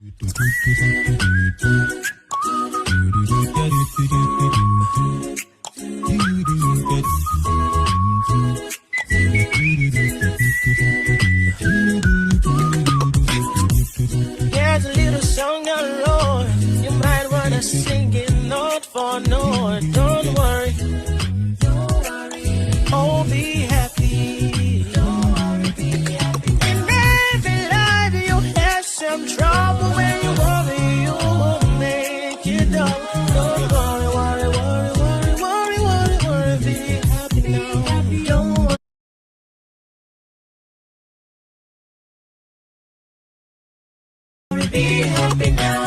Here's a little song I wrote. You might wanna sing it note for note. Don't worry. Oh, be happy. In every life you have some trouble. When you worry, you won't make it up. Don't worry, worry, worry, worry, worry, worry, worry. Be happy now. Don't worry. Be happy now.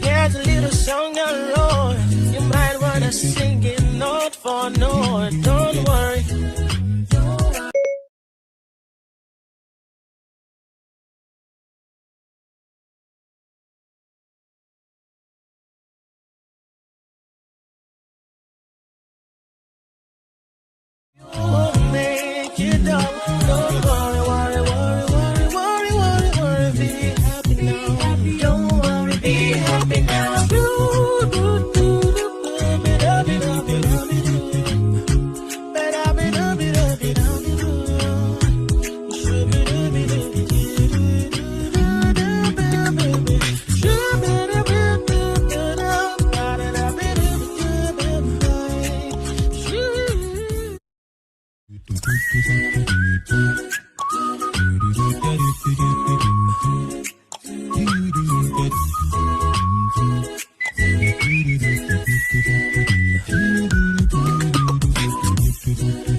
Here's a little song I wrote. You might wanna sing it note for note. Don't worry. You won't make it up. Don't worry, worry, worry, worry, worry, worry, worry. Be happy now. Don't worry, be happy now.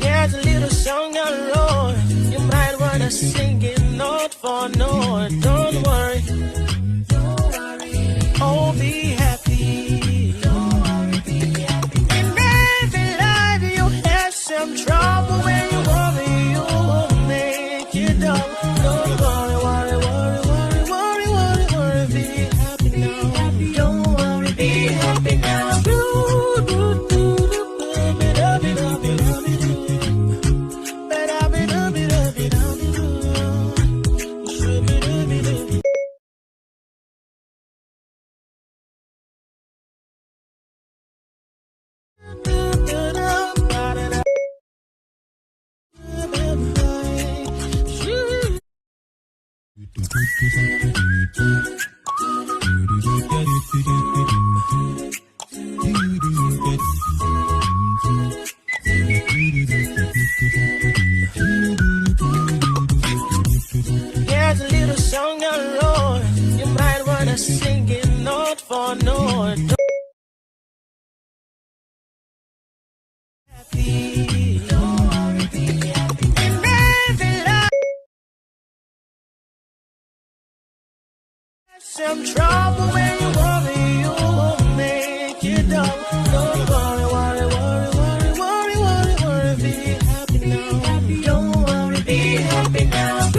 Here's a little song I wrote. You might wanna sing it note for note. Don't worry. Oh, be happy. In every life you have some trouble. When you worry, you won't make it up. Don't worry, worry, worry, worry, worry, worry, worry. Be happy now. Don't worry, be happy now. Here's a little song I wrote. You might wanna sing it note for note. Happy. In every life some trouble. When you worry, you won't make it up. Don't worry, worry, worry, worry, worry, worry, worry. Be happy now. Don't worry, be happy now.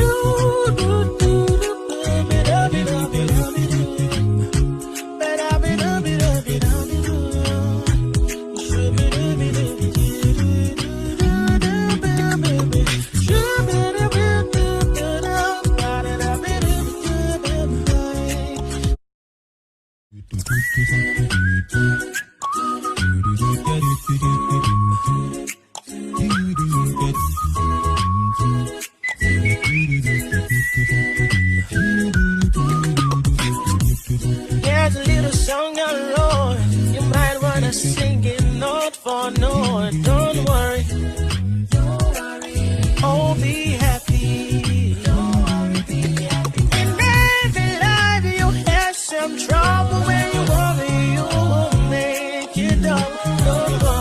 Here's a little song I wrote. You might wanna sing it note for note. Don't worry. Oh, be happy. In every life you have some trouble. When you worry, you won't make it up. Don't worry.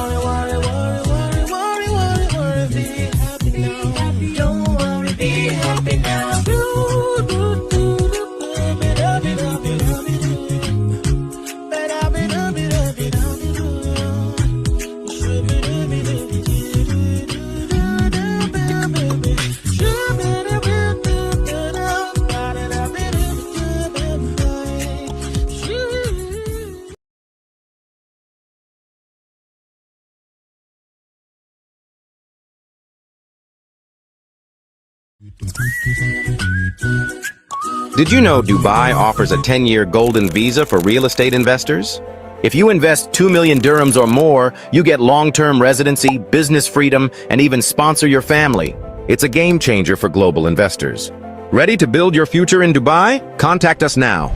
Did you know Dubai offers a 10-year golden visa for real estate investors? If you invest 2 million dirhams or more, you get long-term residency, business freedom, and even sponsor your family. It's a game changer for global investors. Ready to build your future in Dubai? Contact us now.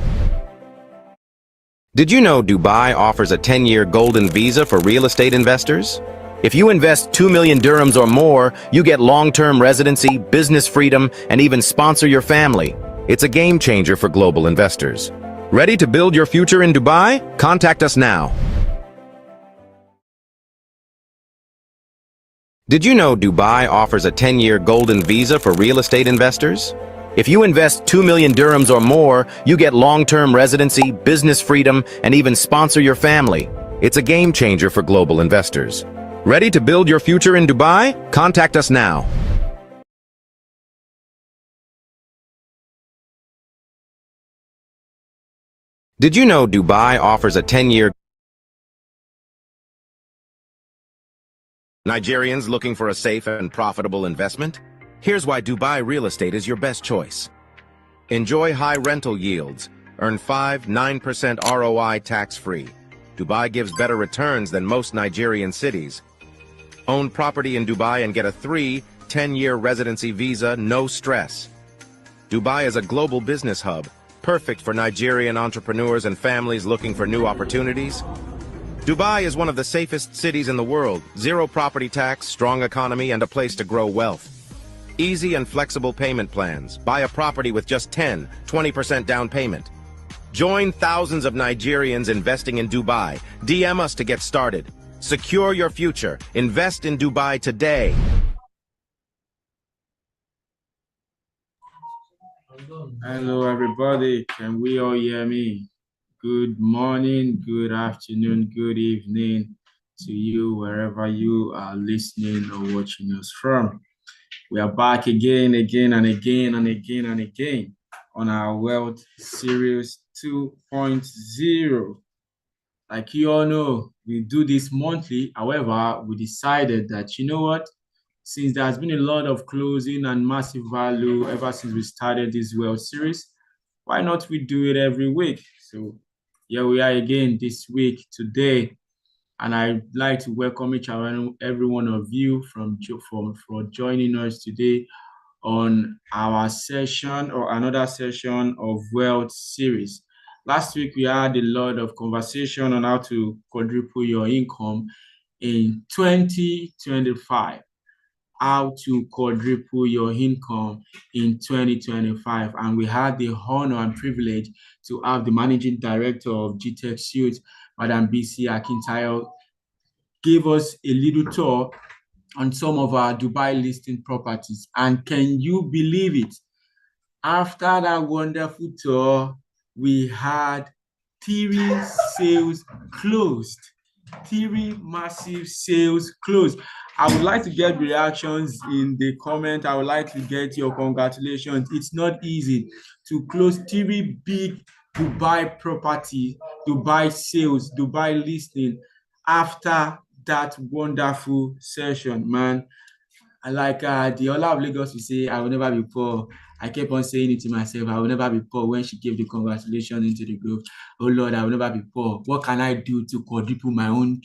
Did you know Dubai offers a 10-year golden visa for real estate investors? If you invest 2 million dirhams or more, you get long-term residency, business freedom, and even sponsor your family. It's a game changer for global investors. Ready to build your future in Dubai? Contact us now. Did you know Dubai offers a 10-year golden visa for real estate investors? If you invest 2 million dirhams or more, you get long-term residency, business freedom, and even sponsor your family. It's a game changer for global investors. Ready to build your future in Dubai? Contact us now. Did you know Dubai offers a 10-year... Nigerians looking for a safe and profitable investment? Here's why Dubai real estate is your best choice. Enjoy high rental yields. Earn 5–9% ROI tax-free. Dubai gives better returns than most Nigerian cities. Own property in Dubai and get a 10-year residency visa, no stress. Dubai is a global business hub, perfect for Nigerian entrepreneurs and families looking for new opportunities. Dubai is one of the safest cities in the world, zero property tax, strong economy, and a place to grow wealth. Easy and flexible payment plans. Buy a property with just 10–20% down payment. Join thousands of Nigerians investing in Dubai. DM us to get started. Secure your future. Invest in Dubai today. Hello, everybody. Can we all hear me? Good morning, good afternoon, good evening to you, wherever you are listening or watching us from. We are back again and again on our Wealth Series 2.0. Like you all know, we do this monthly. However, we decided that, you know what? Since there has been a lot of closing and massive value ever since we started this Wealth Series, why not we do it every week? So here we are again this week, today. And I'd like to welcome each and every one of you for joining us today on our session or another session of Wealth Series. Last week, we had a lot of conversation on how to quadruple your income in 2025. How to quadruple your income in 2025. And we had the honor and privilege to have the managing director of GTech Suits, Madam BC Akintayo, give us a little tour on some of our Dubai listing properties. And can you believe it? After that wonderful tour, we had 3 sales closed. 3 massive sales closed. I would like to get reactions in the comment. I would like to get your congratulations. It's not easy to close 3 big Dubai property, Dubai sales, Dubai listing after that wonderful session, man. And like the Ola of Lagos will say, I will never be poor. I kept on saying it to myself, I will never be poor, when she gave the congratulations into the group. Oh Lord, I will never be poor. What can I do to quadruple my own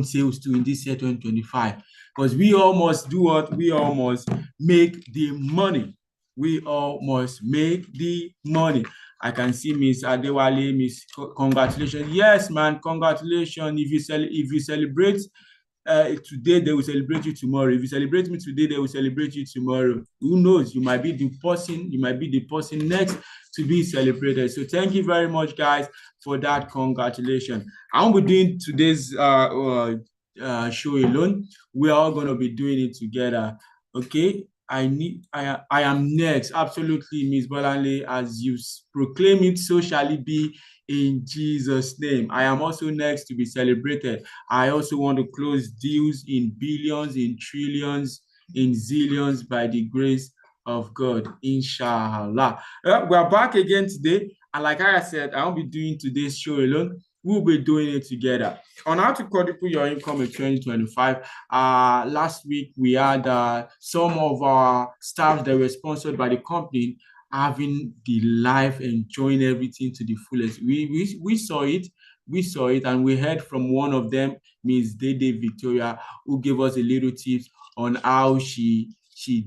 sales to in this year 2025? Because we all must do what? We all must make the money. We all must make the money. I can see Miss Adewale, Miss congratulations. Yes, man, congratulations. If you celebrate today, they will celebrate you tomorrow. If you celebrate me today, they will celebrate you tomorrow. Who knows? You might be the person next to be celebrated. So thank you very much, guys, for that congratulations. I won't be doing today's show alone. We are all going to be doing it together. Okay. I am next. Absolutely, Miss Bolanle, as you proclaim it, so shall it be in Jesus' name. I am also next to be celebrated. I also want to close deals in billions, in trillions, in zillions by the grace of God, inshallah. We are back again today. And like I said, I won't be doing today's show alone. we'll be doing it together. On how to quadruple your income in 2025, last week we had some of our staff that were sponsored by the company having the life, enjoying everything to the fullest. We saw it. We saw it, and we heard from one of them, Miss Dede Victoria, who gave us a little tips on how she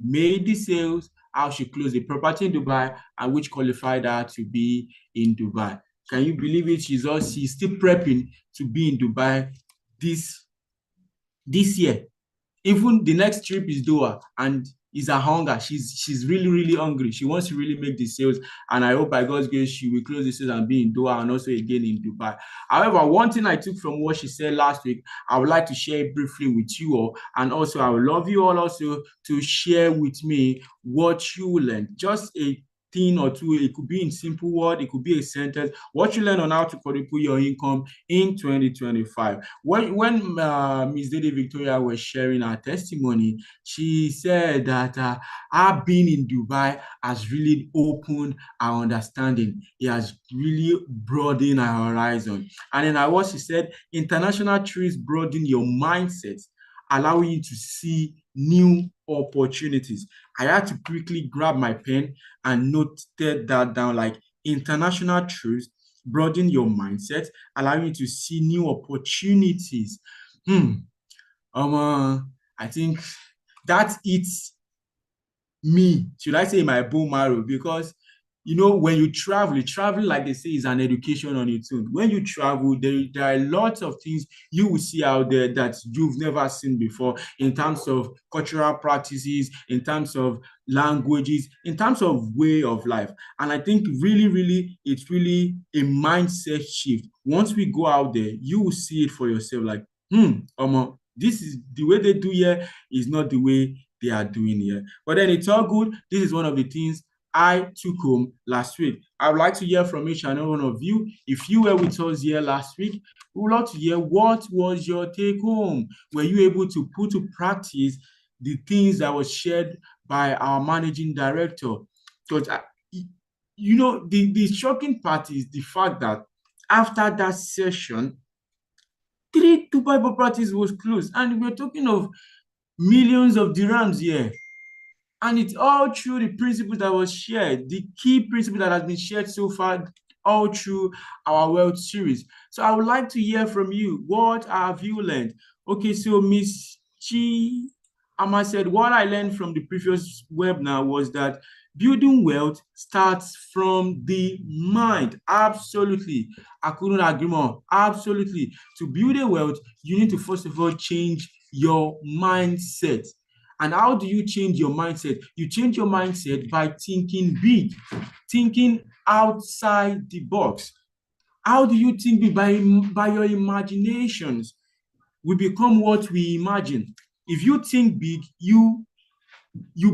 made the sales, how she closed the property in Dubai, and which qualified her to be in Dubai. Can you believe it? She's still prepping to be in Dubai this year. Even the next trip is Doha, and is a hunger. She's really, really hungry. She wants to really make the sales, and I hope by God's grace she will close the sales and be in Doha and also again in Dubai. However, one thing I took from what she said last week, I would like to share it briefly with you all, and also I would love you all also to share with me what you learned. Just a thing or two. It could be in simple word, it could be a sentence. What you learn on how to quadruple your income in 2025. When Ms. Dede Victoria was sharing her testimony, she said that her being in Dubai has really opened our understanding. It has really broadened our horizon. And then what she said, international trips broaden your mindset, allowing you to see new opportunities. I had to quickly grab my pen and noted that down, like international trips broaden your mindset, allowing you to see new opportunities. I think that it's me, should I say my bone marrow, because when you travel, like they say, is an education on its own. When you travel, there are lots of things you will see out there that you've never seen before, in terms of cultural practices, in terms of languages, in terms of way of life. And I think really, really, it's really a mindset shift. Once we go out there, you will see it for yourself, like, this is the way they do here is not the way they are doing here. But then it's all good. This is one of the things I took home last week. I would like to hear from each and every one of you. If you were with us here last week, we would love to hear, what was your take home? Were you able to put to practice the things that was shared by our managing director? Because the shocking part is the fact that after that session, 3 Dubai properties was closed, and we're talking of millions of dirhams here. And it's all through the principles that was shared, the key principle that has been shared so far, all through our wealth series. So I would like to hear from you. What have you learned? Okay, so Miss Chi Ama said, what I learned from the previous webinar was that building wealth starts from the mind. Absolutely. I couldn't agree more. Absolutely. To build a wealth, you need to first of all change your mindset. And how do you change your mindset? You change your mindset by thinking big, thinking outside the box. How do you think big? By your imaginations. We become what we imagine. If you think big, you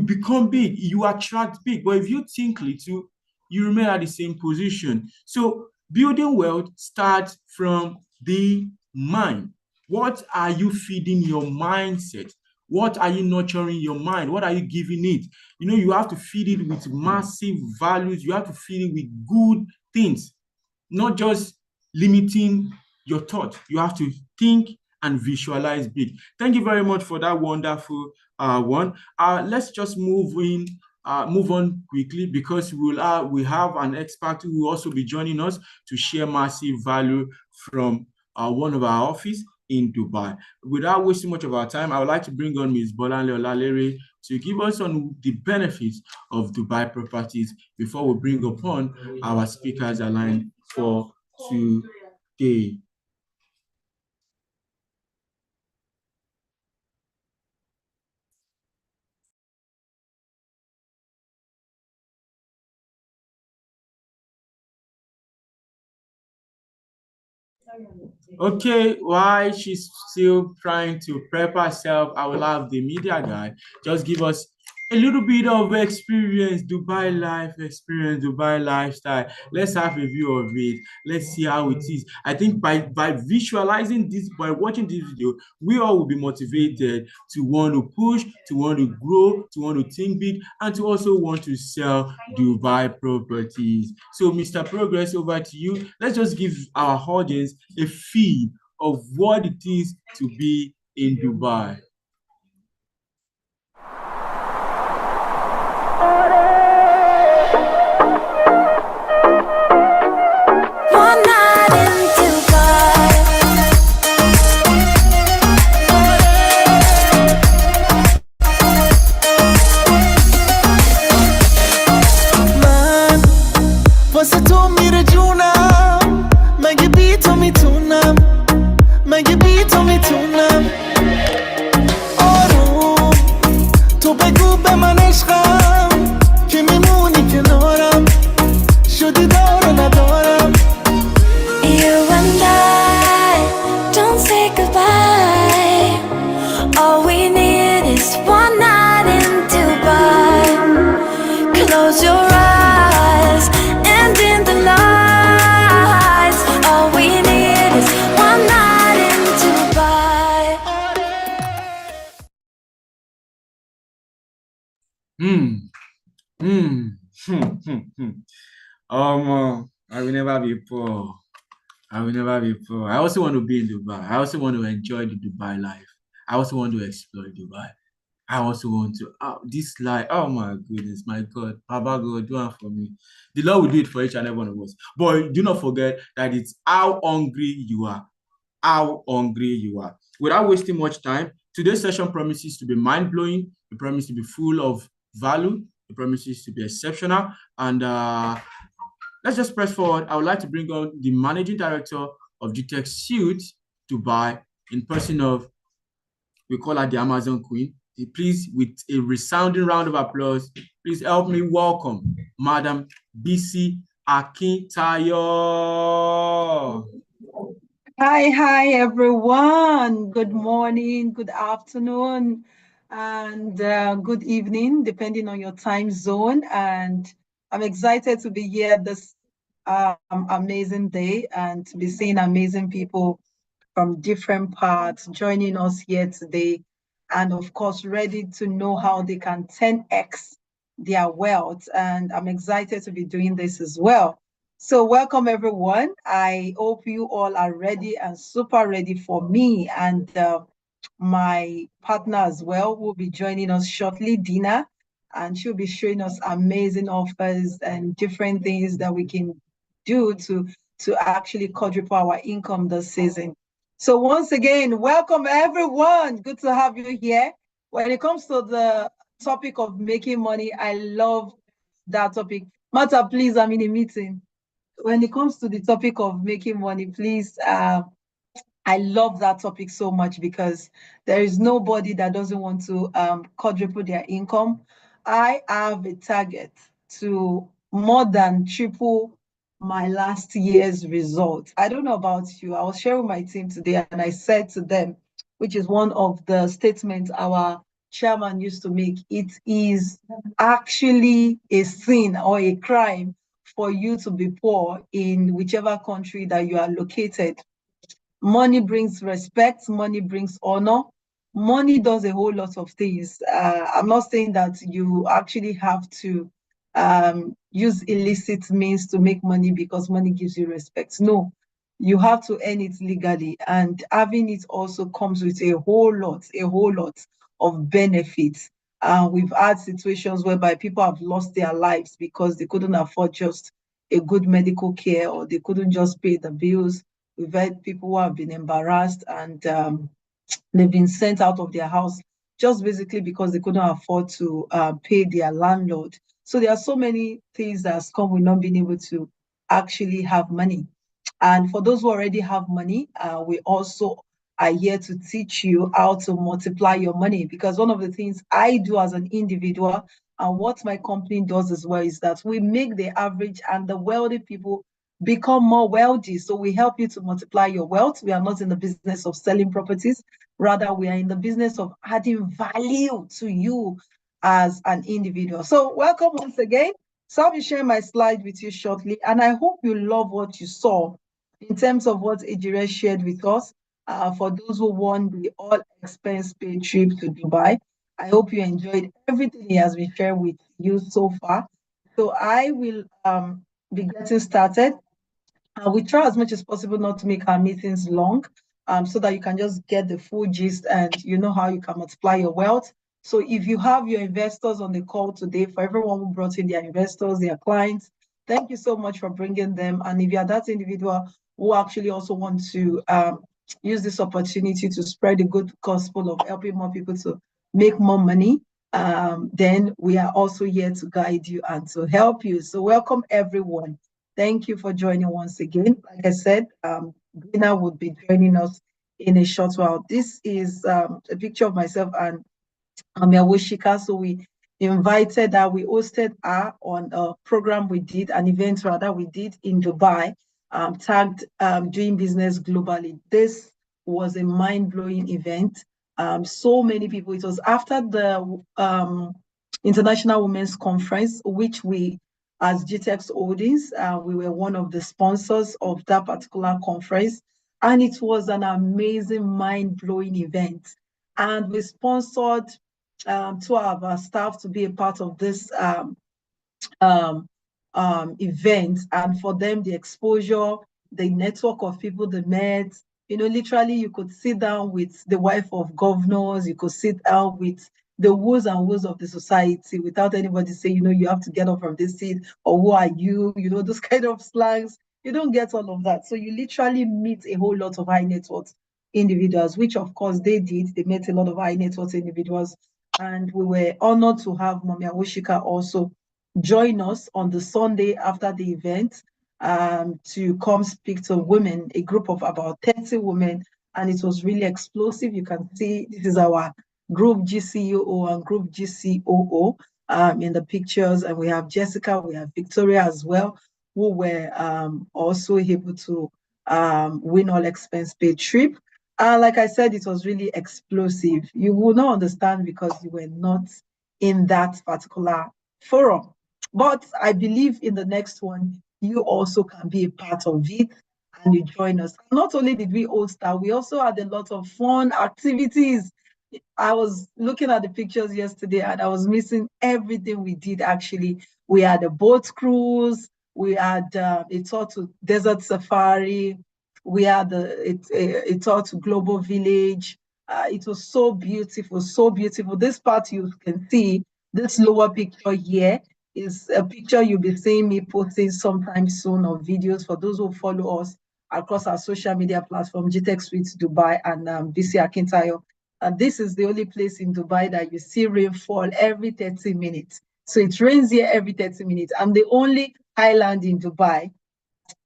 become big, you attract big. But if you think little, you remain at the same position. So building wealth starts from the mind. What are you feeding your mindset? What are you nurturing your mind? What are you giving it? You have to feed it with massive values. You have to feed it with good things, not just limiting your thought. You have to think and visualize big. Thank you very much for that wonderful one. Let's just move on quickly, because we have an expert who will also be joining us to share massive value from one of our office in Dubai. Without wasting much of our time, I would like to bring on Ms. Bolanle Olalere to give us on the benefits of Dubai properties before we bring upon our speakers aligned for today. Okay, while she's still trying to prep herself, I will have the media guy just give us a little bit of experience, Dubai life experience, Dubai lifestyle. Let's have a view of it. Let's see how it is. I think by visualizing this, by watching this video, we all will be motivated to want to push, to want to grow, to want to think big, and to also want to sell Dubai properties. So, Mr. Progress, over to you. Let's just give our audience a feel of what it is to be in Dubai. One night in Dubai. من واسه تو میره جونم مگه بی تو میتونم مگه بی تو میتونم آروم تو بگو به من عشقم که میمونی کنارم شدی دار و ندارم You and I don't say goodbye. All we need is one night in Dubai. Close your eyes and in the lights. All we need is one night in Dubai. I will never be poor. I will never be poor. I also want to be in Dubai. I also want to enjoy the Dubai life. I also want to explore Dubai. I also want to, this life, oh my goodness, my God, Baba God, do it for me. The Lord will do it for each and every one of us. But do not forget that it's how hungry you are. How hungry you are. Without wasting much time, today's session promises to be mind-blowing. It promises to be full of value. It promises to be exceptional. And let's just press forward. I would like to bring on the managing director of GTech Suit Dubai in person of, we call her the Amazon Queen. Please, with a resounding round of applause, please help me welcome Madam BC Akintayo. Hi, everyone. Good morning, good afternoon, and good evening, depending on your time zone. And I'm excited to be here this amazing day and to be seeing amazing people from different parts joining us here today. And of course, ready to know how they can 10x their wealth. And I'm excited to be doing this as well. So welcome everyone. I hope you all are ready and super ready for me and my partner as well will be joining us shortly, Dina, and she'll be showing us amazing offers and different things that we can do to actually quadruple our income this season. So once again, welcome everyone. Good to have you here. When it comes to the topic of making money, I love that topic. Martha, please, I'm in a meeting. When it comes to the topic of making money, please, I love that topic so much because there is nobody that doesn't want to quadruple their income. I have a target to more than triple my last year's result. I don't know about you. I was sharing with my team today and I said to them, which is one of the statements our chairman used to make, it is actually a sin or a crime for you to be poor in whichever country that you are located. Money brings respect, money brings honor. Money does a whole lot of things. I'm not saying that you actually have to use illicit means to make money because money gives you respect. No, you have to earn it legally, and having it also comes with a whole lot of benefits. We've had situations whereby people have lost their lives because they couldn't afford just a good medical care or they couldn't just pay the bills. We've had people who have been embarrassed and they've been sent out of their house just basically because they couldn't afford to pay their landlord. So there are so many things that has come with not being able to actually have money. And for those who already have money, we also are here to teach you how to multiply your money. Because one of the things I do as an individual and what my company does as well is that we make the average and the wealthy people become more wealthy. So we help you to multiply your wealth. We are not in the business of selling properties. Rather, we are in the business of adding value to you as an individual. So welcome once again. So I'll be sharing my slide with you shortly, and I hope you love what you saw in terms of what Ejire shared with us. For those who won the all expense paid trip to Dubai, I hope you enjoyed everything he has been sharing with you so far. So I will be getting started. We try as much as possible not to make our meetings long, so that you can just get the full gist and you know how you can multiply your wealth. So if you have your investors on the call today, for everyone who brought in their investors, their clients, thank you so much for bringing them. And if you're that individual who actually also want to use this opportunity to spread the good gospel of helping more people to make more money, then we are also here to guide you and to help you. So welcome everyone. Thank you for joining once again. Like I said, Gina would be joining us in a short while. This is a picture of myself and Woshika. So we invited her, we hosted her on a program we did, an event rather we did in Dubai, tagged Doing Business Globally. This was a mind-blowing event. So many people, it was after the International Women's Conference, which we, as GTEX Holdings, we were one of the sponsors of that particular conference. And it was an amazing, mind-blowing event. And we sponsored two of our staff to be a part of this um, event, and for them, the exposure, the network of people they met, literally you could sit down with the wife of governors, you could sit down with the woes and woes of the society without anybody saying, you have to get up from this seat, or who are you, those kind of slangs. You don't get all of that. So you literally meet a whole lot of high net worth individuals, which of course they did. They met a lot of high net worth individuals. And we were honored to have Momia Woshika also join us on the Sunday after the event to come speak to women, a group of about 30 women, and it was really explosive. You can see this is our group GCUO and group GCOO in the pictures, and we have Jessica, we have Victoria as well, who were also able to win all expense paid trip. Like I said, it was really explosive. You will not understand because you were not in that particular forum. But I believe in the next one, you also can be a part of it and you join us. Not only did we host that, we also had a lot of fun activities. I was looking at the pictures yesterday and I was missing everything we did actually. We had a boat cruise, we had a tour to Desert Safari, we had a tour to Global Village. It was so beautiful, so beautiful. This part you can see, this lower picture here is a picture you'll be seeing me posting sometime soon, or videos for those who follow us across our social media platform, GTEX Suites Dubai and BC Akintayo. And this is the only place in Dubai that you see rainfall every 30 minutes. So it rains here every 30 minutes. I'm the only island in Dubai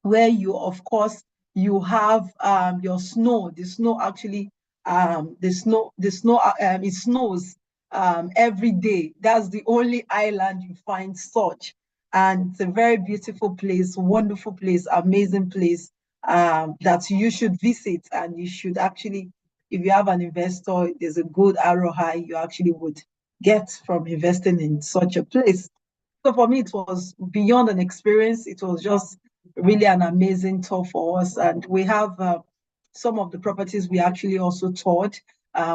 where you, of course, you have your snow. The snow actually, it snows every day. That's the only island you find such. And it's a very beautiful place, wonderful place, amazing place that you should visit. And you should actually, if you have an investor, there's a good ROI you actually would get from investing in such a place. So for me, it was beyond an experience. It was just really an amazing tour for us. And we have some of the properties we actually also toured,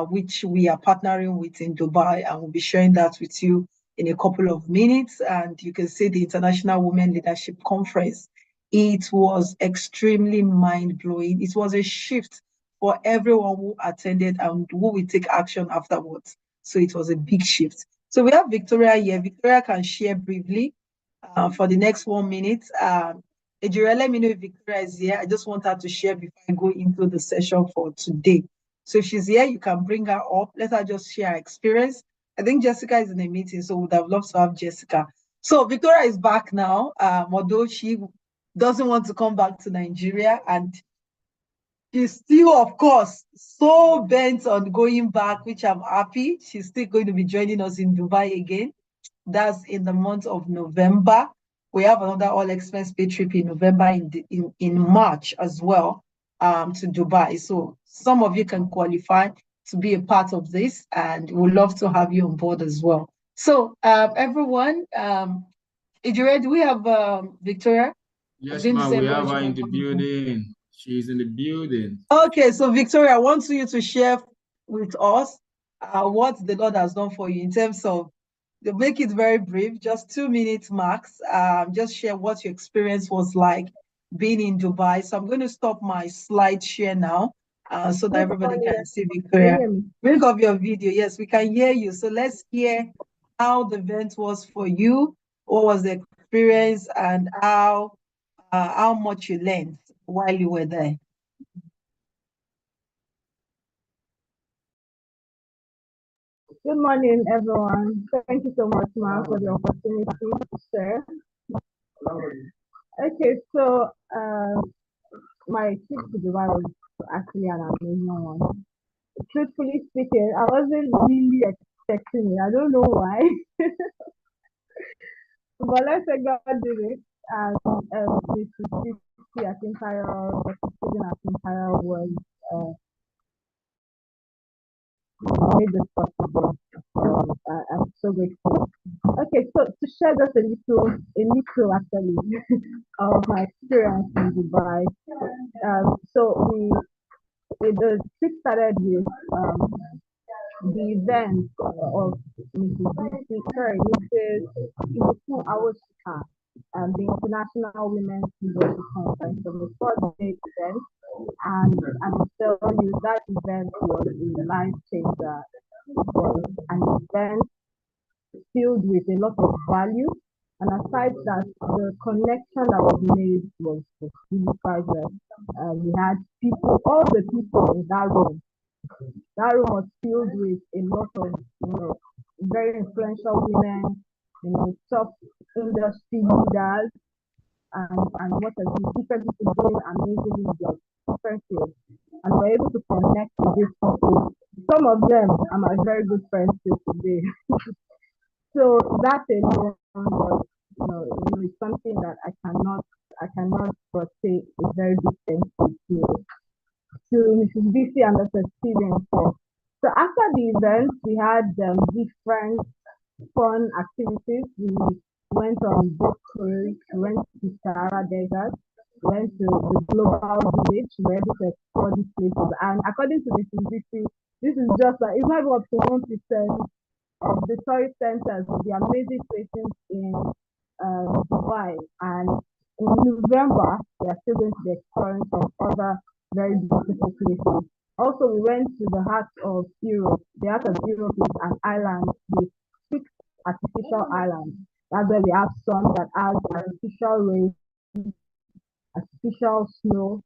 which we are partnering with in Dubai, and we'll be sharing that with you in a couple of minutes. And you can see the International Women Leadership Conference. It was extremely mind-blowing. It was a shift for everyone who attended and who will take action afterwards. So it was a big shift. So we have Victoria here. Victoria can share briefly for the next 1 minute. Ejire, let me know if Victoria is here. I just want her to share before I go into the session for today. So if she's here, you can bring her up. Let her just share her experience. I think Jessica is in a meeting, so would have loved to have Jessica. So Victoria is back now, although she doesn't want to come back to Nigeria, and she's still, of course, so bent on going back, which I'm happy. She's still going to be joining us in Dubai again. That's in the month of November. We have another all expense paid trip in November, in March as well, to Dubai. So some of you can qualify to be a part of this, and we'd love to have you on board as well. So, everyone, Ijure, do we have Victoria? I was Yes, going to ma'am, say we everyone have should her in come the on. building. She's in the building. Okay, so Victoria, I want you to share with us what the Lord has done for you in terms of, to make it very brief, just 2 minutes max. Just share what your experience was like being in Dubai. So I'm going to stop my slide share now so that Good everybody morning. can see Can you Victoria. hear me? Bring up your video. Yes, we can hear you. So let's hear how the event was for you. What was the experience and how much you learned while you were there. Good morning, everyone. Thank you so much, Ma, for the opportunity to share. Okay, so my trip to Dubai was actually an amazing one. Truthfully speaking, I wasn't really expecting it. I don't know why, but let's say God did it. And this 50 at Empire, the 50 at Empire was made this possible. I'm so grateful. Okay, so to share just a little actually of my experience in Dubai. So the trip started with the event of Mrs. Ibuku Awoshika, the International Women's Leadership Conference. So the first day event, and I'm telling you that event was a life changer. It was an event filled with a lot of value. And aside that, the connection that was made was really priceless. We had people, all the people in that room. That room was filled with a lot of, very influential women, top industry leaders, and what have you, different people doing amazingly in their different fields. And we're able to connect with these people. Some of them are my very good friends till today. So that alone was, really something that I cannot but say a very big thank you to Mrs. BC and Dr. Steven for. So after the event, we had different fun activities. We went on boat cruise, we went to Sahara Desert, we went to the global village, we were able to explore these places. And according to Mrs. BC, this is just like, it's not even up to 1% of the tourist centers, the amazing places in Dubai. And in November, we are still going to be exploring some other very beautiful places. Also, we went to the heart of Europe. The heart of Europe is an island with 6 artificial islands. That's where we have some that has artificial rain, artificial snow,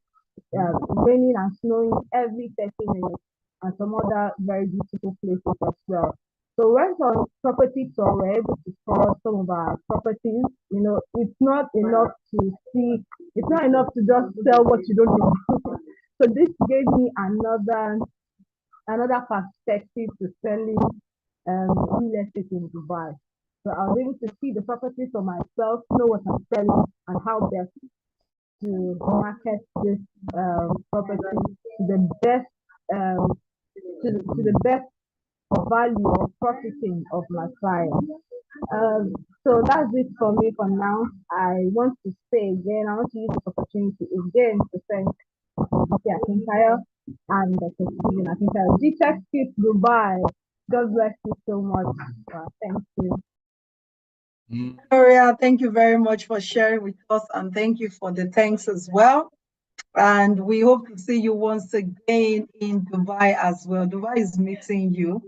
raining and snowing every 30 minutes, and some other very beautiful places as well. So we went on property tour, we're able to tour some of our properties. It's not enough to see, it's not enough to just sell what you don't know. So this gave me another perspective to selling real estate in Dubai. So I was able to see the property for myself, know what I'm selling, and how best to market this property to the best um, to the best value or profiting of my client. So that's it for me for now. I want to say again, I want to use this opportunity again to thank Vicky Akintayo and Dr. Stephen Akintayo. GTech Fit Dubai. God bless you so much. Thank you. Victoria, thank you very much for sharing with us and thank you for the thanks as well. And we hope to see you once again in Dubai as well. Dubai is meeting you.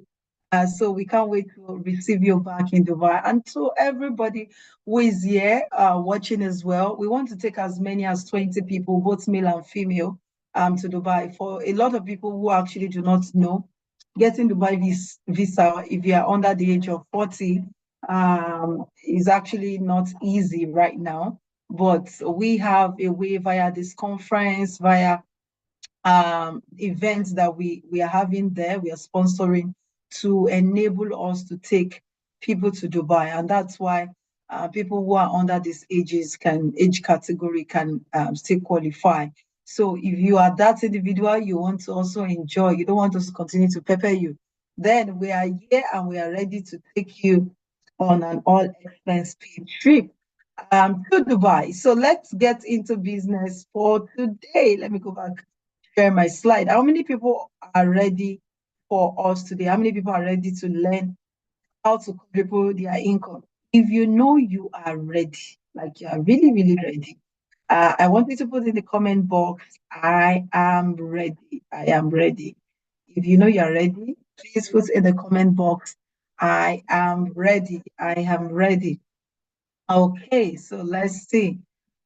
So we can't wait to receive you back in Dubai. And to everybody who is here watching as well, we want to take as many as 20 people, both male and female, to Dubai. For a lot of people who actually do not know, getting Dubai visa, if you are under the age of 40, is actually not easy right now. But we have a way via this conference, via events that we are having there, we are sponsoring to enable us to take people to Dubai. And that's why people who are under these age category can still qualify. So if you are that individual, you want to also enjoy, you don't want us to continue to pepper you, then we are here and we are ready to take you on an all-expense paid trip to Dubai. So let's get into business for today. Let me go back, share my slide. How many people are ready for us today? How many people are ready to learn how to quadruple their income? If you know you are ready, like you are really, really ready, I want you to put in the comment box, I am ready. I am ready. If you know you're ready, please put in the comment box, I am ready. I am ready. Okay, so let's see.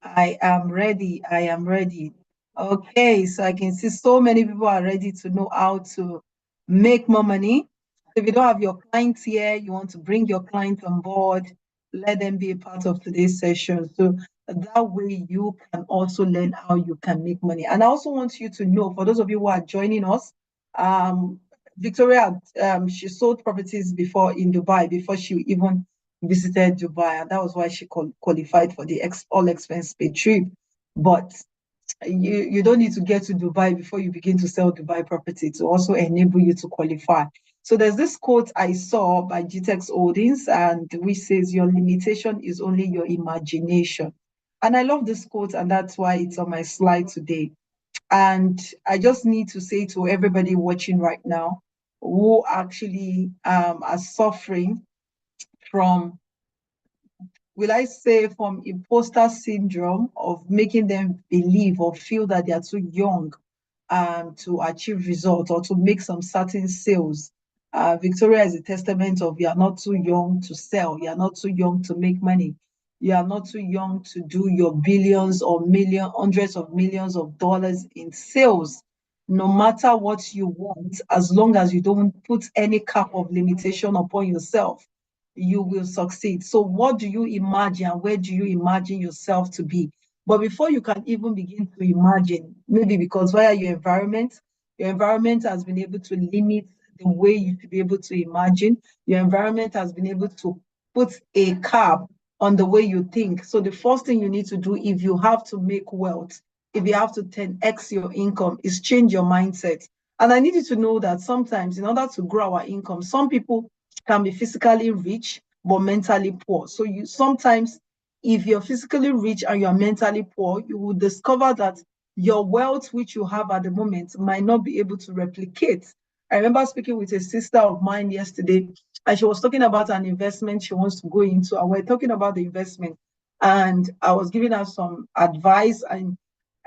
I am ready. I am ready. Okay, so I can see so many people are ready to know how to make more money. If you don't have your clients here, you want to bring your clients on board, let them be a part of today's session. So that way you can also learn how you can make money. And I also want you to know, for those of you who are joining us, um, Victoria, she sold properties before in Dubai before she even visited Dubai, and that was why she qualified for the all expense paid trip. But you don't need to get to Dubai before you begin to sell Dubai property to also enable you to qualify. So there's this quote I saw by GTEX Holdings, and which says your limitation is only your imagination. And I love this quote, and that's why it's on my slide today. And I just need to say to everybody watching right now who actually are suffering from, will I say, from imposter syndrome of making them believe or feel that they are too young to achieve results or to make some certain sales. Victoria is a testament of you are not too young to sell, you are not too young to make money, you are not too young to do your billions or hundreds of millions of dollars in sales. No matter what you want, as long as you don't put any cap of limitation upon yourself, you will succeed. So, what do you imagine? Where do you imagine yourself to be? But before you can even begin to imagine, maybe because via your environment has been able to limit the way you should be able to imagine. Your environment has been able to put a cap on the way you think. So the first thing you need to do if you have to make wealth, if you have to 10x your income, is change your mindset. And I need you to know that sometimes in order to grow our income, some people can be physically rich but mentally poor. So you sometimes, if you're physically rich and you're mentally poor, you will discover that your wealth, which you have at the moment, might not be able to replicate. I remember speaking with a sister of mine yesterday, and she was talking about an investment she wants to go into. And we're talking about the investment, and I was giving her some advice. And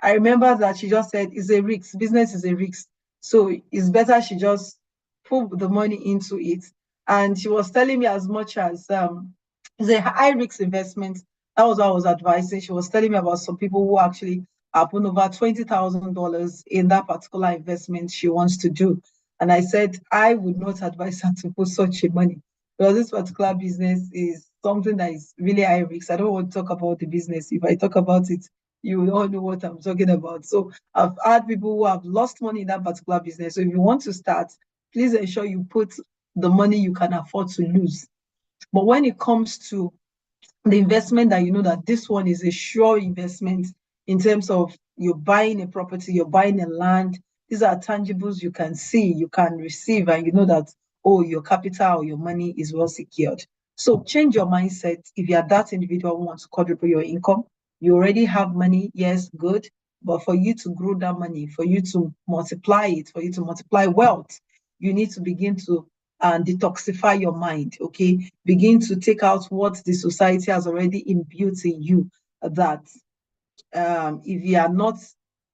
I remember that she just said, it's a risk, business is a risk. So it's better she just put the money into it. And she was telling me as much as it's a high risk investment. That was what I was advising. She was telling me about some people who actually are putting over $20,000 in that particular investment she wants to do. And I said, I would not advise her to put such a money because this particular business is something that is really high risk. I don't want to talk about the business. If I talk about it, you will all know what I'm talking about. So I've had people who have lost money in that particular business. So if you want to start, please ensure you put the money you can afford to lose. But when it comes to the investment that you know that this one is a sure investment in terms of you're buying a property, you're buying a land, these are tangibles you can see, you can receive, and you know that, oh, your capital or your money is well secured. So change your mindset. If you're that individual who wants to quadruple your income, you already have money, yes, good. But for you to grow that money, for you to multiply it, for you to multiply wealth, you need to begin to detoxify your mind, okay? Begin to take out what the society has already imbued in you, that if you are not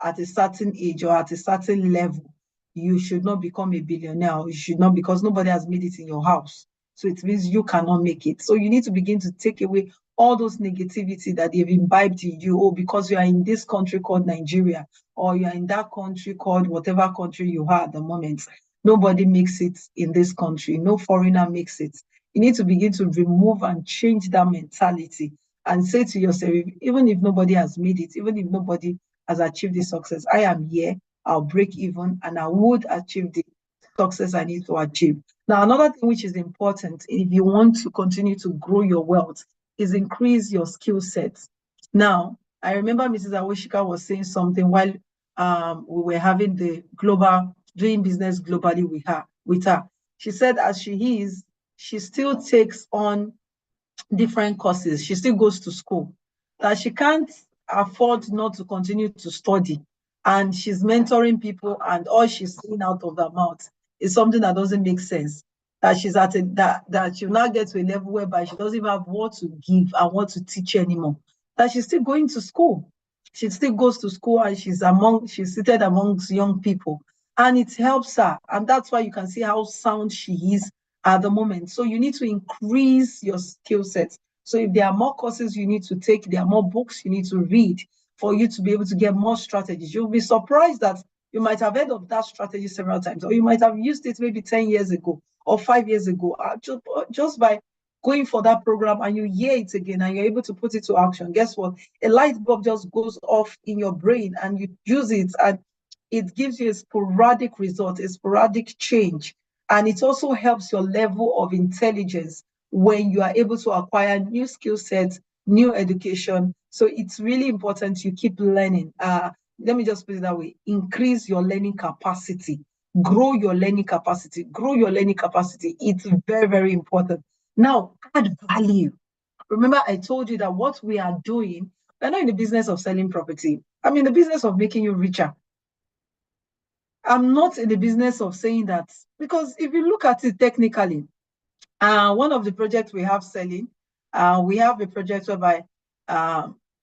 at a certain age or at a certain level, you should not become a billionaire. You should not, because nobody has made it in your house. So it means you cannot make it. So you need to begin to take away all those negativity that they've imbibed in you. Oh, because you are in this country called Nigeria, or you are in that country called whatever country you are at the moment. Nobody makes it in this country. No foreigner makes it. You need to begin to remove and change that mentality and say to yourself, even if nobody has made it, even if nobody has achieved this success, I am here, I'll break even, and I would achieve the success I need to achieve. Now, another thing which is important if you want to continue to grow your wealth is increase your skill sets. Now, I remember Mrs. Awoshika was saying something while we were having the global, doing business globally with her. She said, as she is, she still takes on different courses. She still goes to school. That she can't afford not to continue to study. And she's mentoring people, and all she's saying out of her mouth is something that doesn't make sense. That she's at that she'll now get to a level whereby she doesn't even have what to give and what to teach anymore. That she's still going to school. She still goes to school, and she's seated amongst young people. And it helps her. And that's why you can see how sound she is at the moment. So you need to increase your skill sets. So if there are more courses you need to take, there are more books you need to read for you to be able to get more strategies. You'll be surprised that you might have heard of that strategy several times, or you might have used it maybe 10 years ago or 5 years ago, just by going for that program, and you hear it again and you're able to put it to action. Guess what? A light bulb just goes off in your brain, and you use it, and it gives you a sporadic result, a sporadic change. And it also helps your level of intelligence when you are able to acquire new skill sets, new education. So it's really important you keep learning. Let me just put it that way. Increase your learning capacity. Grow your learning capacity. Grow your learning capacity. It's very, very important. Now, add value. Remember, I told you that what we are doing, we're not in the business of selling property. I'm in the business of making you richer. I'm not in the business of saying that, because if you look at it technically, one of the projects we have selling, we have a project whereby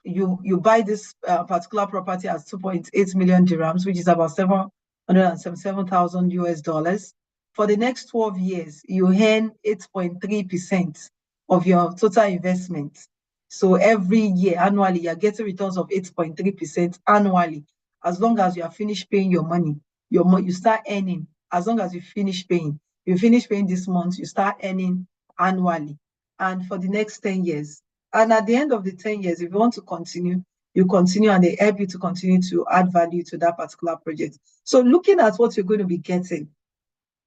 you buy this particular property at 2.8 million dirhams, which is about 777,000 US dollars. For the next 12 years, you earn 8.3% of your total investment. So every year, annually, you're getting returns of 8.3% annually, as long as you are finished paying your money. You start earning as long as you finish paying. You finish paying this month, you start earning annually, and for the next 10 years. And at the end of the 10 years, if you want to continue, you continue, and they help you to continue to add value to that particular project. So looking at what you're going to be getting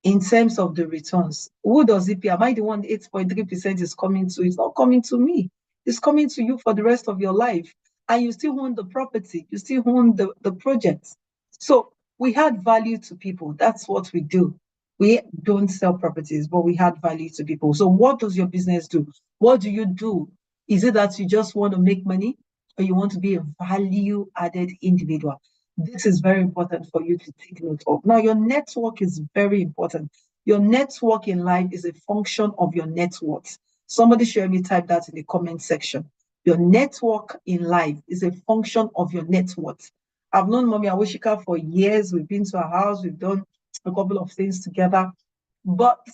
in terms of the returns, who does it pay? Am I the one 8.3% is coming to? It's not coming to me. It's coming to you for the rest of your life. And you still own the property. You still own the project. So we add value to people. That's what we do. We don't sell properties, but we add value to people. So what does your business do? What do you do? Is it that you just want to make money, or you want to be a value-added individual? This is very important for you to take note of. Now, your network is very important. Your network in life is a function of your net worth. Somebody should help me type that in the comment section. Your network in life is a function of your net worth. I've known Mommy Awishika for years. We've been to her house. We've done a couple of things together. But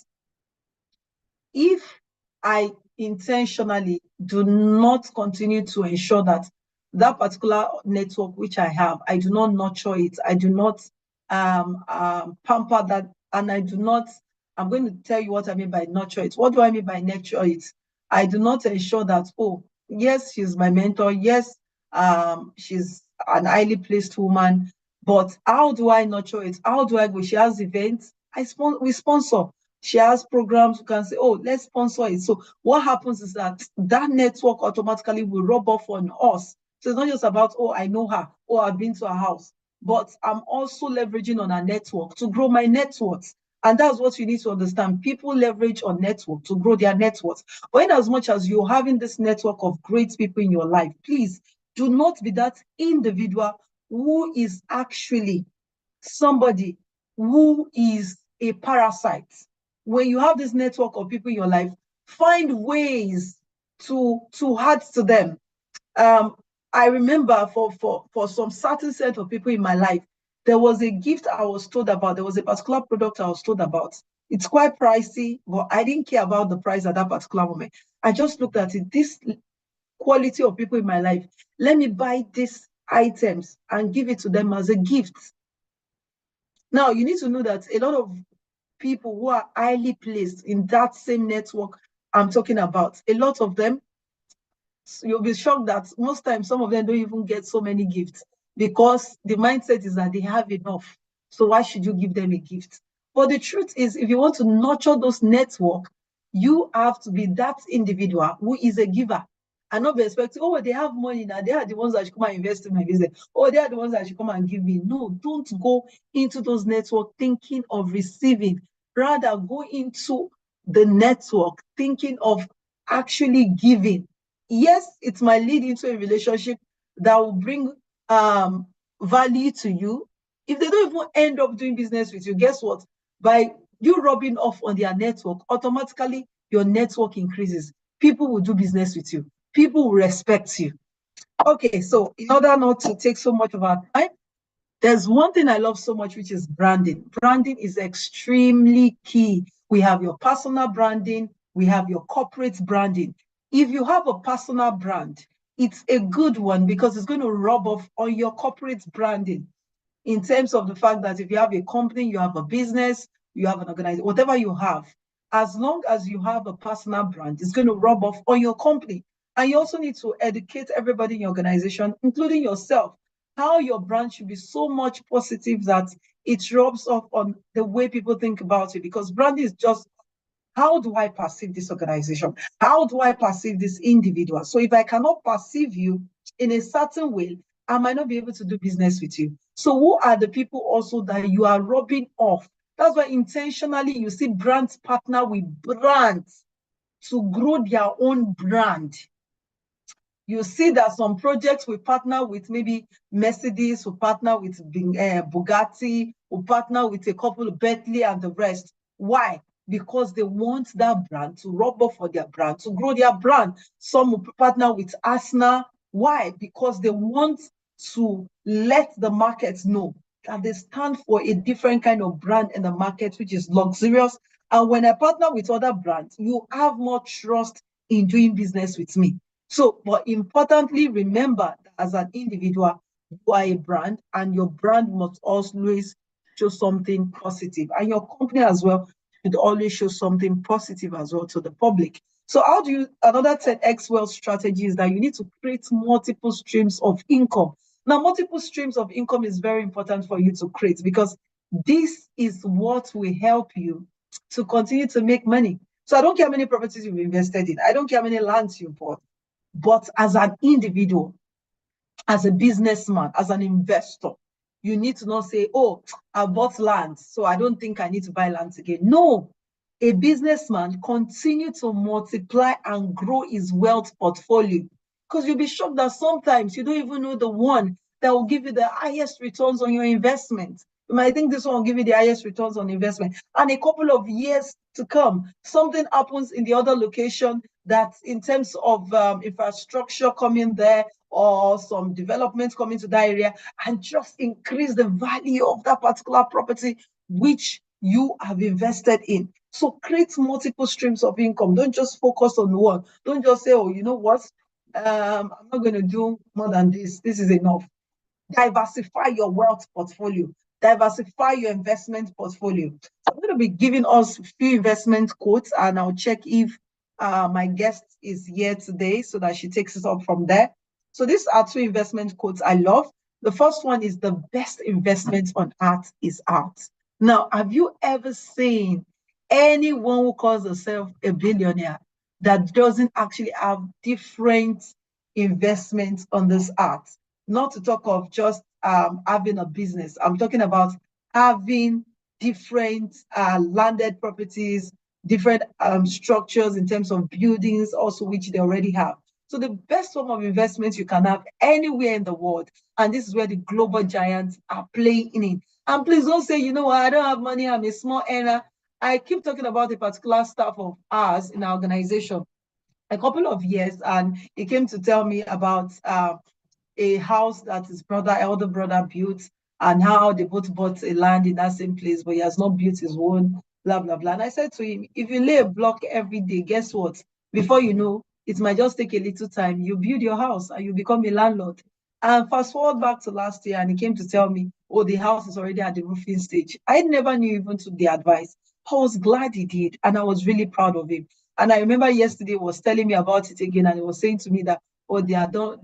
if I intentionally do not continue to ensure that that particular network which I have, I do not nurture it, I do not pamper that, and I'm going to tell you what I mean by nurture it. What do I mean by nurture it? I do not ensure that, oh, yes, she's my mentor, yes, she's an highly placed woman, but how do I nurture it? How do I go? She has events, we sponsor. She has programs, you can say, oh, let's sponsor it. So what happens is that network automatically will rub off on us. So it's not just about, oh, I know her, oh, I've been to her house, but I'm also leveraging on her network to grow my network. And that's what you need to understand. People leverage on network to grow their network. But in as much as you're having this network of great people in your life, please do not be that individual who is actually somebody who is a parasite. When you have this network of people in your life, find ways to add to them. I remember for some certain set of people in my life, there was a gift I was told about. There was a particular product I was told about. It's quite pricey, but I didn't care about the price at that particular moment. I just looked at it. This quality of people in my life, let me buy these items and give it to them as a gift. Now, you need to know that a lot of people who are highly placed in that same network I'm talking about, a lot of them, you'll be shocked that most times some of them don't even get so many gifts, because the mindset is that they have enough. So why should you give them a gift? But the truth is, if you want to nurture those network, you have to be that individual who is a giver, and not be expecting, oh, they have money now, they are the ones that should come and invest in my business. Oh, they are the ones that should come and give me. No, don't go into those network thinking of receiving. Rather, go into the network thinking of actually giving. Yes, it might lead into a relationship that will bring value to you. If they don't even end up doing business with you, guess what? By you rubbing off on their network, automatically your network increases. People will do business with you. People will respect you. Okay, so in order not to take so much of our time, there's one thing I love so much, which is branding. Branding is extremely key. We have your personal branding, we have your corporate branding. If you have a personal brand, it's a good one because it's going to rub off on your corporate branding in terms of the fact that if you have a company, you have a business, you have an organization, whatever you have, as long as you have a personal brand, it's going to rub off on your company. And you also need to educate everybody in your organization, including yourself, how your brand should be so much positive that it rubs off on the way people think about it. Because branding is just, how do I perceive this organization? How do I perceive this individual? So if I cannot perceive you in a certain way, I might not be able to do business with you. So who are the people also that you are rubbing off? That's why intentionally you see brands partner with brands to grow their own brand. You see that some projects we partner with maybe Mercedes, we partner with Bugatti, we partner with a couple of Bentley and the rest. Why? Because they want that brand to rub off for their brand, to grow their brand. Some will partner with Asna. Why? Because they want to let the market know that they stand for a different kind of brand in the market, which is luxurious. And when I partner with other brands, you have more trust in doing business with me. So, but importantly, remember that as an individual, you are a brand, and your brand must always show something positive. And your company as well should always show something positive as well to the public. So, how do you, another 10x wealth strategy is that you need to create multiple streams of income. Now, multiple streams of income is very important for you to create because this is what will help you to continue to make money. So, I don't care how many properties you've invested in, I don't care how many lands you bought. But as an individual, as a businessman, as an investor, you need to not say, oh, I bought land, so I don't think I need to buy land again. No, a businessman continue to multiply and grow his wealth portfolio, because you'll be shocked that sometimes you don't even know the one that will give you the highest returns on your investment. You might think this one will give you the highest returns on investment. And a couple of years to come, something happens in the other location that in terms of infrastructure coming there or some development coming to that area and just increase the value of that particular property which you have invested in. So create multiple streams of income. Don't just focus on one. Don't just say, oh, you know what? I'm not going to do more than this. This is enough. Diversify your wealth portfolio. Diversify your investment portfolio. So I'm going to be giving us a few investment quotes, and I'll check if my guest is here today so that she takes us up from there. So these are two investment quotes I love. The first one is, the best investment on art is art. Now, have you ever seen anyone who calls herself a billionaire that doesn't actually have different investments on this art? Not to talk of just having a business. I'm talking about having different landed properties, different structures in terms of buildings also, which they already have. So the best form of investment you can have anywhere in the world, and this is where the global giants are playing in. And please don't say, you know what, I don't have money, I'm a small earner. I keep talking about a particular staff of ours in our organization a couple of years, and he came to tell me about a house that his elder brother built, and how they both bought a land in that same place, but he has not built his own, blah, blah, blah. And I said to him, if you lay a block every day, guess what? Before you know, it might just take a little time. You build your house and you become a landlord. And fast forward back to last year, and he came to tell me, oh, the house is already at the roofing stage. I never knew even took the advice. I was glad he did, and I was really proud of him. And I remember yesterday he was telling me about it again, and he was saying to me that, oh, they are done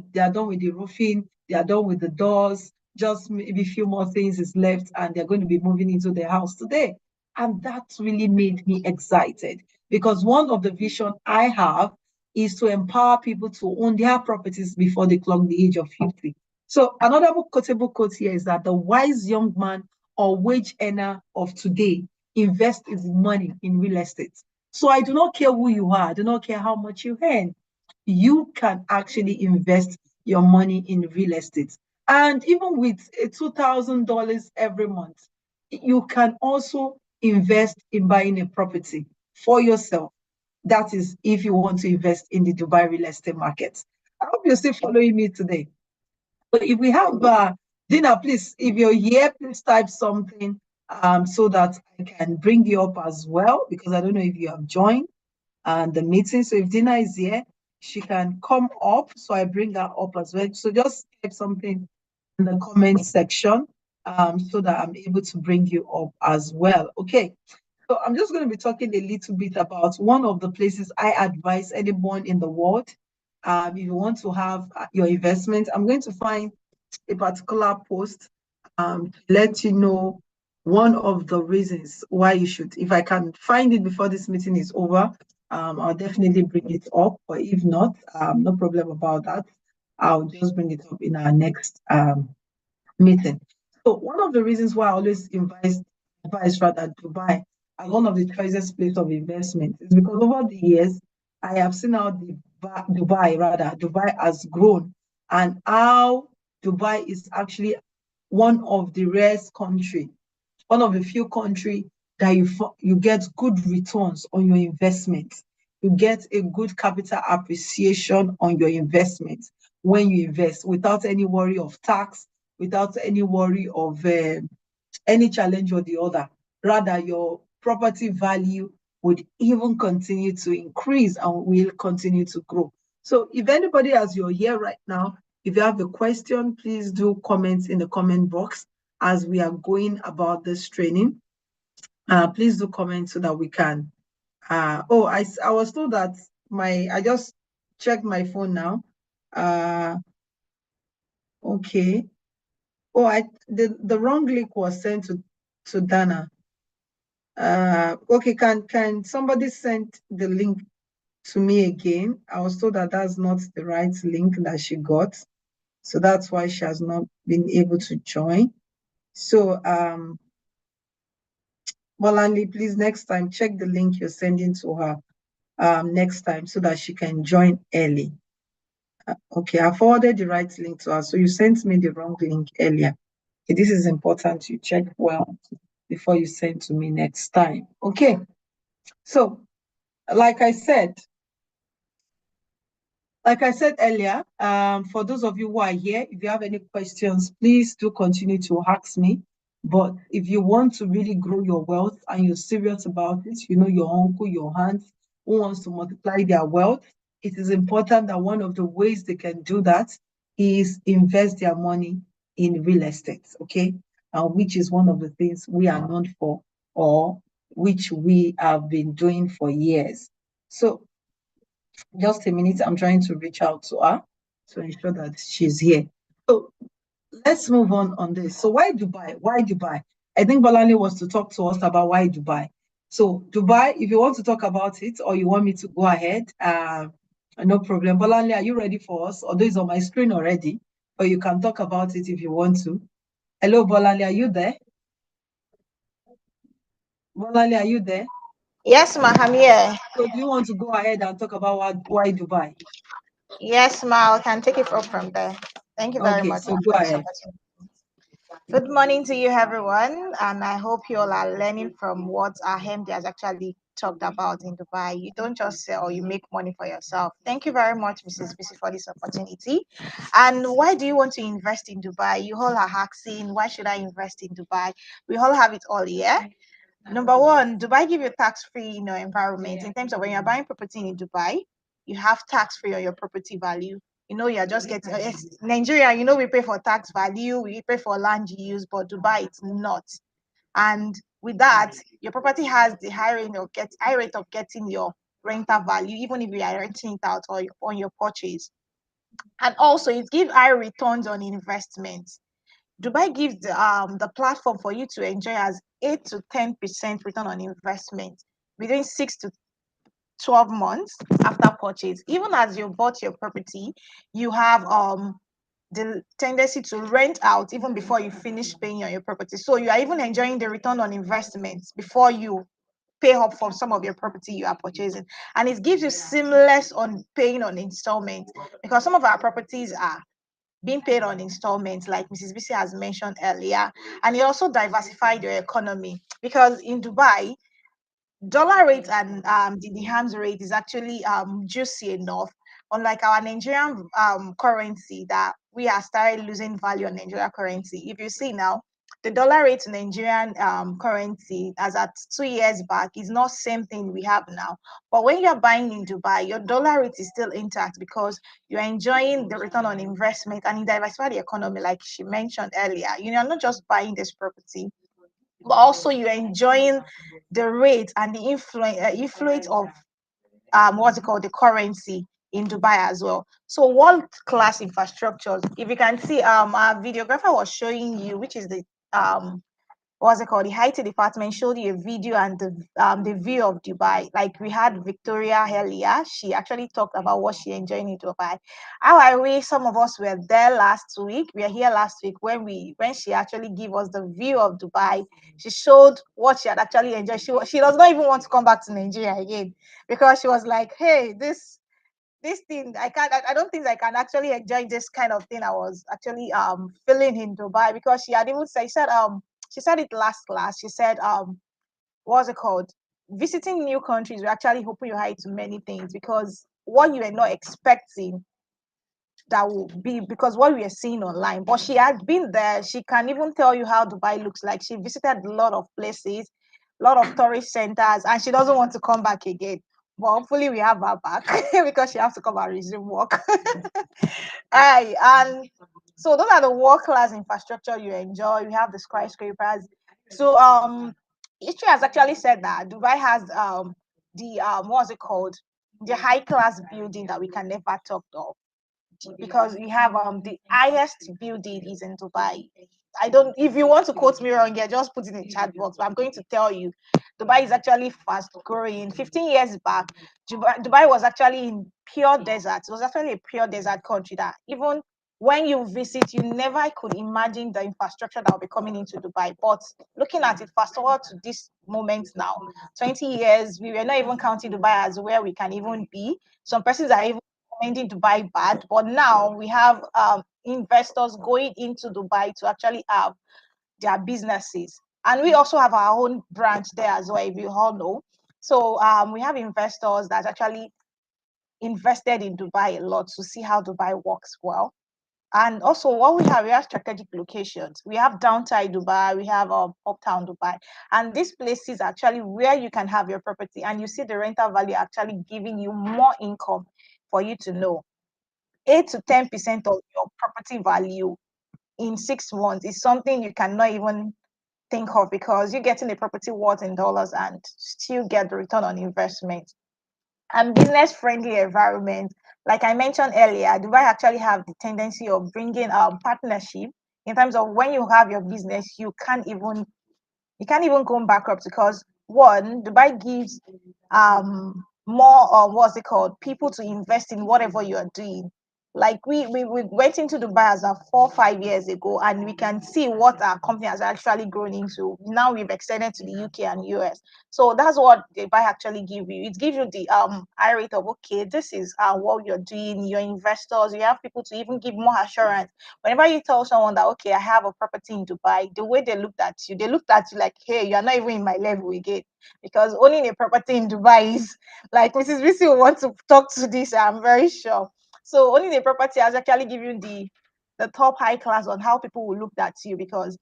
with the roofing, they are done with the doors, just maybe a few more things is left, and they're going to be moving into the house today. And that really made me excited, because one of the vision I have is to empower people to own their properties before they clock the age of 50. So another quotable quote here is that the wise young man or wage earner of today invests his money in real estate. So I do not care who you are, I do not care how much you earn. You can actually invest your money in real estate. And even with a $2,000 every month, you can also invest in buying a property for yourself. That is if you want to invest in the Dubai real estate market. I hope you're still following me today. But if we have dinner, please, if you're here, please type something so that I can bring you up as well, because I don't know if you have joined the meeting. So if Dina is here, she can come up. So I bring her up as well. So just type something in the comment section so that I'm able to bring you up as well. Okay. So I'm just going to be talking a little bit about one of the places I advise anyone in the world. If you want to have your investment, I'm going to find a particular post to let you know one of the reasons why you should. If I can find it before this meeting is over, I'll definitely bring it up. But if not, no problem about that. I'll just bring it up in our next meeting. So one of the reasons why I always advise rather Dubai as one of the choicest place of investment is because over the years I have seen how Dubai has grown, and how Dubai is actually one of the rarest country, one of the few country that you get good returns on your investment. You get a good capital appreciation on your investment when you invest without any worry of tax, without any worry of any challenge or the other. Rather, your property value would even continue to increase and will continue to grow. So if anybody, as you're here right now, if you have a question, please do comment in the comment box as we are going about this training. Please do comment so that we can. I was told that I just checked my phone now. Okay. The wrong link was sent to Dana. Okay, can somebody send the link to me again? I was told that that's not the right link that she got, so that's why she has not been able to join. So Bolandi, please next time check the link you're sending to her next time so that she can join early. Okay, I forwarded the right link to her, so you sent me the wrong link earlier. Okay, this is important. You check well before you send to me next time. Okay, so like I said, earlier, for those of you who are here, if you have any questions, please do continue to ask me. But if you want to really grow your wealth and you're serious about it, you know, your uncle, your aunt who wants to multiply their wealth, it is important that one of the ways they can do that is invest their money in real estate, okay? Which is one of the things we are known for, or which we have been doing for years. So just a minute, I'm trying to reach out to her to ensure that she's here. So let's move on this. So why Dubai? Why Dubai? I think Balani was to talk to us about why Dubai. So Dubai, if you want to talk about it or you want me to go ahead, no problem. Balani, are you ready for us? Although it's on my screen already, but you can talk about it if you want to. Hello, Balani, are you there? Balani, are you there? Yes, ma, I'm here. So do you want to go ahead and talk about why Dubai? Yes, ma, I can take it up from there. Thank you very Okay, much, so ma, go for this ahead. opportunity. Good morning to you, everyone, and I hope you all are learning from what our MD has actually talked about in Dubai. You don't just sell, you make money for yourself. Thank you very much, Mrs. BC, for this opportunity. And why do you want to invest in Dubai? You all are asking, why should I invest in Dubai? We all have it all here. Number one, Dubai give you tax-free, environment in terms of when you're buying property in Dubai, you have tax-free on your property value. You're just getting Nigeria, we pay for tax value, we pay for land use, but Dubai it's not. And with that, your property has the high rate of getting your rental value, even if you are renting it out or on your purchase. And also it gives high returns on investments. Dubai gives the platform for you to enjoy as 8 to 10% return on investment within 6 to 12 months after purchase. Even as you bought your property, you have the tendency to rent out even before you finish paying on your property. So you are even enjoying the return on investment before you pay up for some of your property you are purchasing, and it gives you seamless on paying on installments, because some of our properties are being paid on installments, like Mrs. BC has mentioned earlier. And it also diversified your economy, because in Dubai, dollar rate and the dirhams rate is actually juicy enough, unlike our Nigerian currency, that we are started losing value on Nigerian currency. If you see now, the dollar rate to Nigerian currency as at 2 years back is not same thing we have now. But when you're buying in Dubai, your dollar rate is still intact, because you're enjoying the return on investment, and it diversify the economy, like she mentioned earlier. You're not just buying this property, but also you're enjoying the rate and the influence of what's it called, the currency in Dubai as well. So world class infrastructures. If you can see, our videographer was showing you, which is the what's it called? The Haiti department showed you a video and the view of Dubai. Like we had Victoria earlier. She actually talked about what she enjoyed in Dubai. How I wish some of us were there last week. We were here last week when she actually gave us the view of Dubai. She showed what she had actually enjoyed. She does not even want to come back to Nigeria again, because she was like, hey, this thing I don't think I can actually enjoy this kind of thing I was actually feeling in Dubai, because she had even said, she said it last class. She said, what's it called? Visiting new countries will actually open your eye to many things, because what you are not expecting, that will be because what we are seeing online. But she had been there. She can even tell you how Dubai looks like. She visited a lot of places, a lot of tourist centers, and she doesn't want to come back again. But hopefully we have her back because she has to come and resume work. Aye, and so those are the world class infrastructure you enjoy. We have the skyscrapers. So history has actually said that Dubai has the what's it called? The high class building that we can never talk of, because we have the highest building is in Dubai. I don't, if you want to quote me wrong here, just put it in the chat box. But I'm going to tell you, Dubai is actually fast growing. 15 years back, Dubai was actually in pure desert. It was actually a pure desert country that even when you visit, you never could imagine the infrastructure that will be coming into Dubai. But looking at it, fast forward to this moment now, 20 years, we were not even counting Dubai as where we can even be. Some persons are even recommending Dubai bad, but now we have investors going into Dubai to actually have their businesses. And we also have our own branch there as well, if you all know. So we have investors that actually invested in Dubai a lot to see how Dubai works well. And also what we have strategic locations. We have downtown Dubai, we have uptown Dubai. And these places are actually where you can have your property, and you see the rental value actually giving you more income for you to know. 8 to 10% of your property value in 6 months is something you cannot even think of, because you're getting the property worth in dollars and still get the return on investment. And business friendly environment, like I mentioned earlier, Dubai actually have the tendency of bringing partnership, in terms of when you have your business, you can't even go bankrupt, because one, Dubai gives more what's it called, people to invest in whatever you are doing. Like we went into Dubai as of 4 5 years ago, and we can see what our company has actually grown into. Now we've extended to the UK and US. So that's what Dubai actually give you. It gives you the high rate of, okay, this is what you're doing. Your investors, you have people to even give more assurance. Whenever you tell someone that, okay, I have a property in Dubai, the way they looked at you like, hey, you're not even in my level again. Because owning a property in Dubai is like, Mrs. BC will want to talk to this, I'm very sure. So owning a property has actually given you the top high class on how people will look at you, because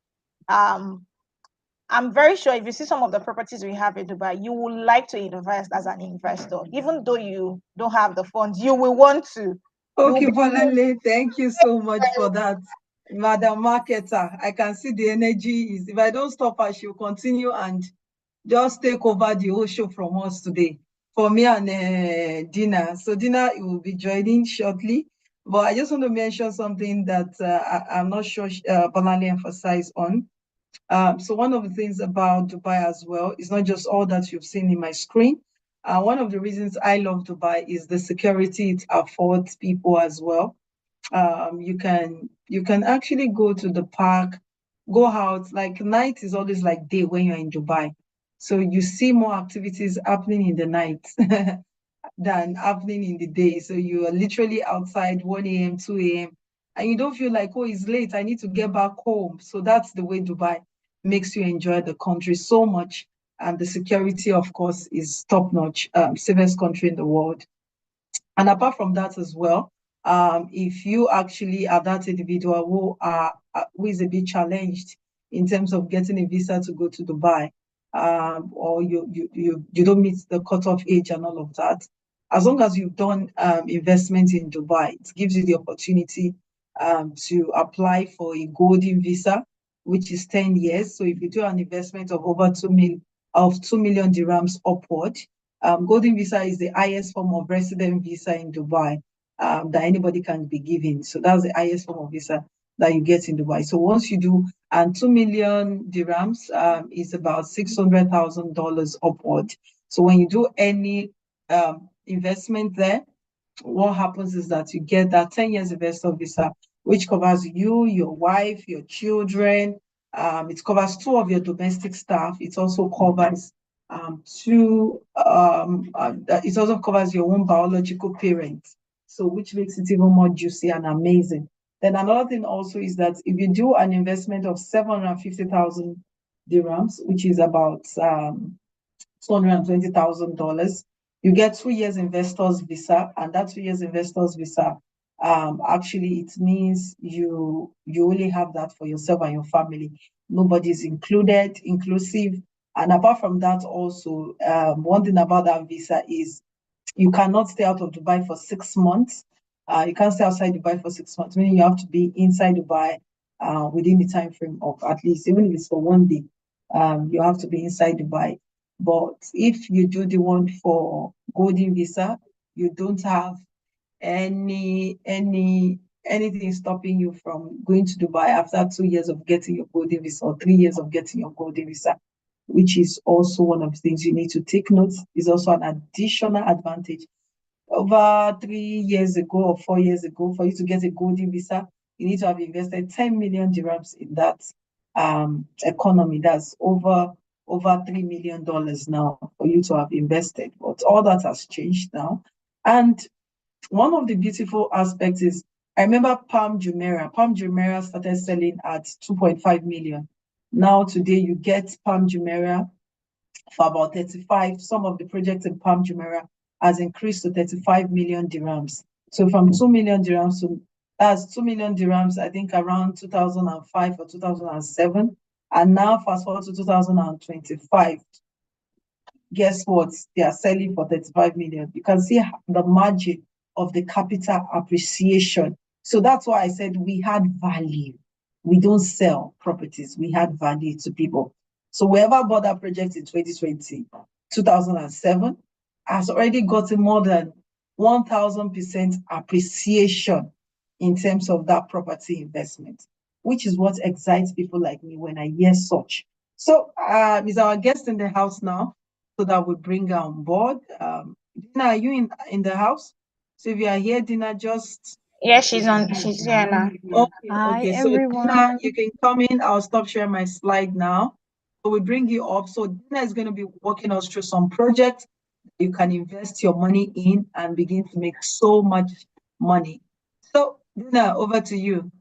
um I'm very sure if you see some of the properties we have in Dubai, you would like to invest as an investor. Even though you don't have the funds, you will want to. You will Okay, be Bolale, thank you so much for that, Madam Marketer. I can see the energy is, if I don't stop her, she'll continue and just take over the whole show from us today for me and Dina. So Dina will be joining shortly. But I just want to mention something that I'm not sure Bolale emphasized on. So one of the things about Dubai as well is not just all that you've seen in my screen. One of the reasons I love Dubai is the security it affords people as well. You can actually go to the park, go out. Like night is always like day when you're in Dubai. So you see more activities happening in the night than happening in the day. So you are literally outside 1 a.m., 2 a.m., and you don't feel like, oh, it's late, I need to get back home. So that's the way Dubai makes you enjoy the country so much. And the security, of course, is top notch, safest country in the world. And apart from that as well, if you actually are that individual who is a bit challenged in terms of getting a visa to go to Dubai, or you don't meet the cutoff age and all of that, as long as you've done investment in Dubai, it gives you the opportunity to apply for a golden visa, which is 10 years. So if you do an investment of over 2 million dirhams upward, golden visa is the highest form of resident visa in Dubai that anybody can be given. So that's the highest form of visa that you get in Dubai. So once you do, and 2 million dirhams is about $600,000 upward. So when you do any investment there, what happens is that you get that 10 years investor visa, which covers you, your wife, your children. It covers two of your domestic staff. It also covers it also covers your own biological parents. So which makes it even more juicy and amazing. Then another thing also is that if you do an investment of 750,000 dirhams, which is about $220,000, you get 2 years investors visa, and that 2 years investors visa, actually it means you only have that for yourself and your family. Nobody's inclusive. And apart from that, also, one thing about that visa is you cannot stay out of Dubai for 6 months. You can't stay outside Dubai for 6 months, meaning you have to be inside Dubai within the time frame of at least, even if it's for one day, you have to be inside Dubai. But if you do the one for golden visa, you don't have anything stopping you from going to Dubai after 2 years of getting your golden visa or 3 years of getting your golden visa, which is also one of the things you need to take note. Is also an additional advantage. Over 3 years ago or 4 years ago, for you to get a golden visa, you need to have invested 10 million dirhams in that economy. That's over $3 million now for you to have invested. But all that has changed now. And one of the beautiful aspects is, I remember Palm Jumeirah. Palm Jumeirah started selling at 2.5 million. Now today you get Palm Jumeirah for about 35. Some of the projects in Palm Jumeirah has increased to 35 million dirhams. So from 2 million dirhams to, that's 2 million dirhams, I think around 2005 or 2007. And now fast forward to 2025, guess what? They are selling for 35 million. You can see the margin of the capital appreciation. So that's why I said we had value. We don't sell properties, we had value to people. So whoever bought that project in 2020, 2007, has already gotten more than 1,000% appreciation in terms of that property investment, which is what excites people like me when I hear such. So is our guest in the house now, so that we bring her on board. Dina, are you in the house? So if you are here, Dina, just Yeah, she's here now. okay, Hi okay. So Dina, everyone. you can come in. I'll stop sharing my slide now. So we bring you up. So Dina is going to be walking us through some projects you can invest your money in and begin to make so much money. So Dina, over to you.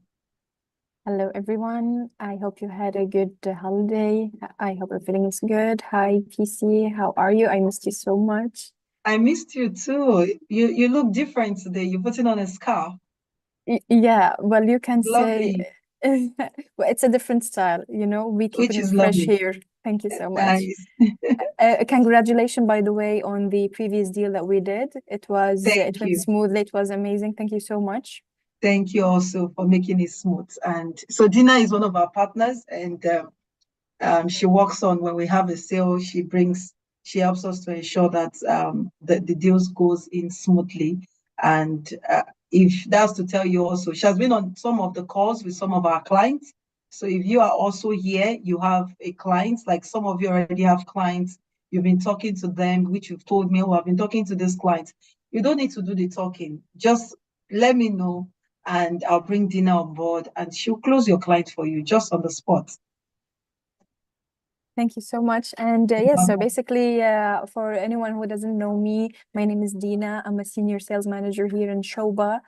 Hello everyone. I hope you had a good holiday. I hope everything is good. Hi PC, how are you? I missed you so much. I missed you too. You look different today. You're putting on a scarf. Yeah, well you can say Lovely. well, it's a different style, you know, we keep Which it is fresh lovely. here. Thank you so much. Nice. Congratulations, by the way, on the previous deal that we did. It Thank went you. smoothly. It was amazing. Thank you so much. Thank you also for making it smooth. And so Dina is one of our partners, and she works on when we have a sale. She helps us to ensure that the deals goes in smoothly. And if that's to tell you also, she has been on some of the calls with some of our clients. So if you are also here, you have a client, like some of you already have clients, you've been talking to them, which you've told me, oh, I've been talking to this client. You don't need to do the talking. Just let me know, and I'll bring Dina on board, and she'll close your client for you just on the spot. Thank you so much. And yes, so basically, for anyone who doesn't know me, my name is Dina. I'm a senior sales manager here in Shoba.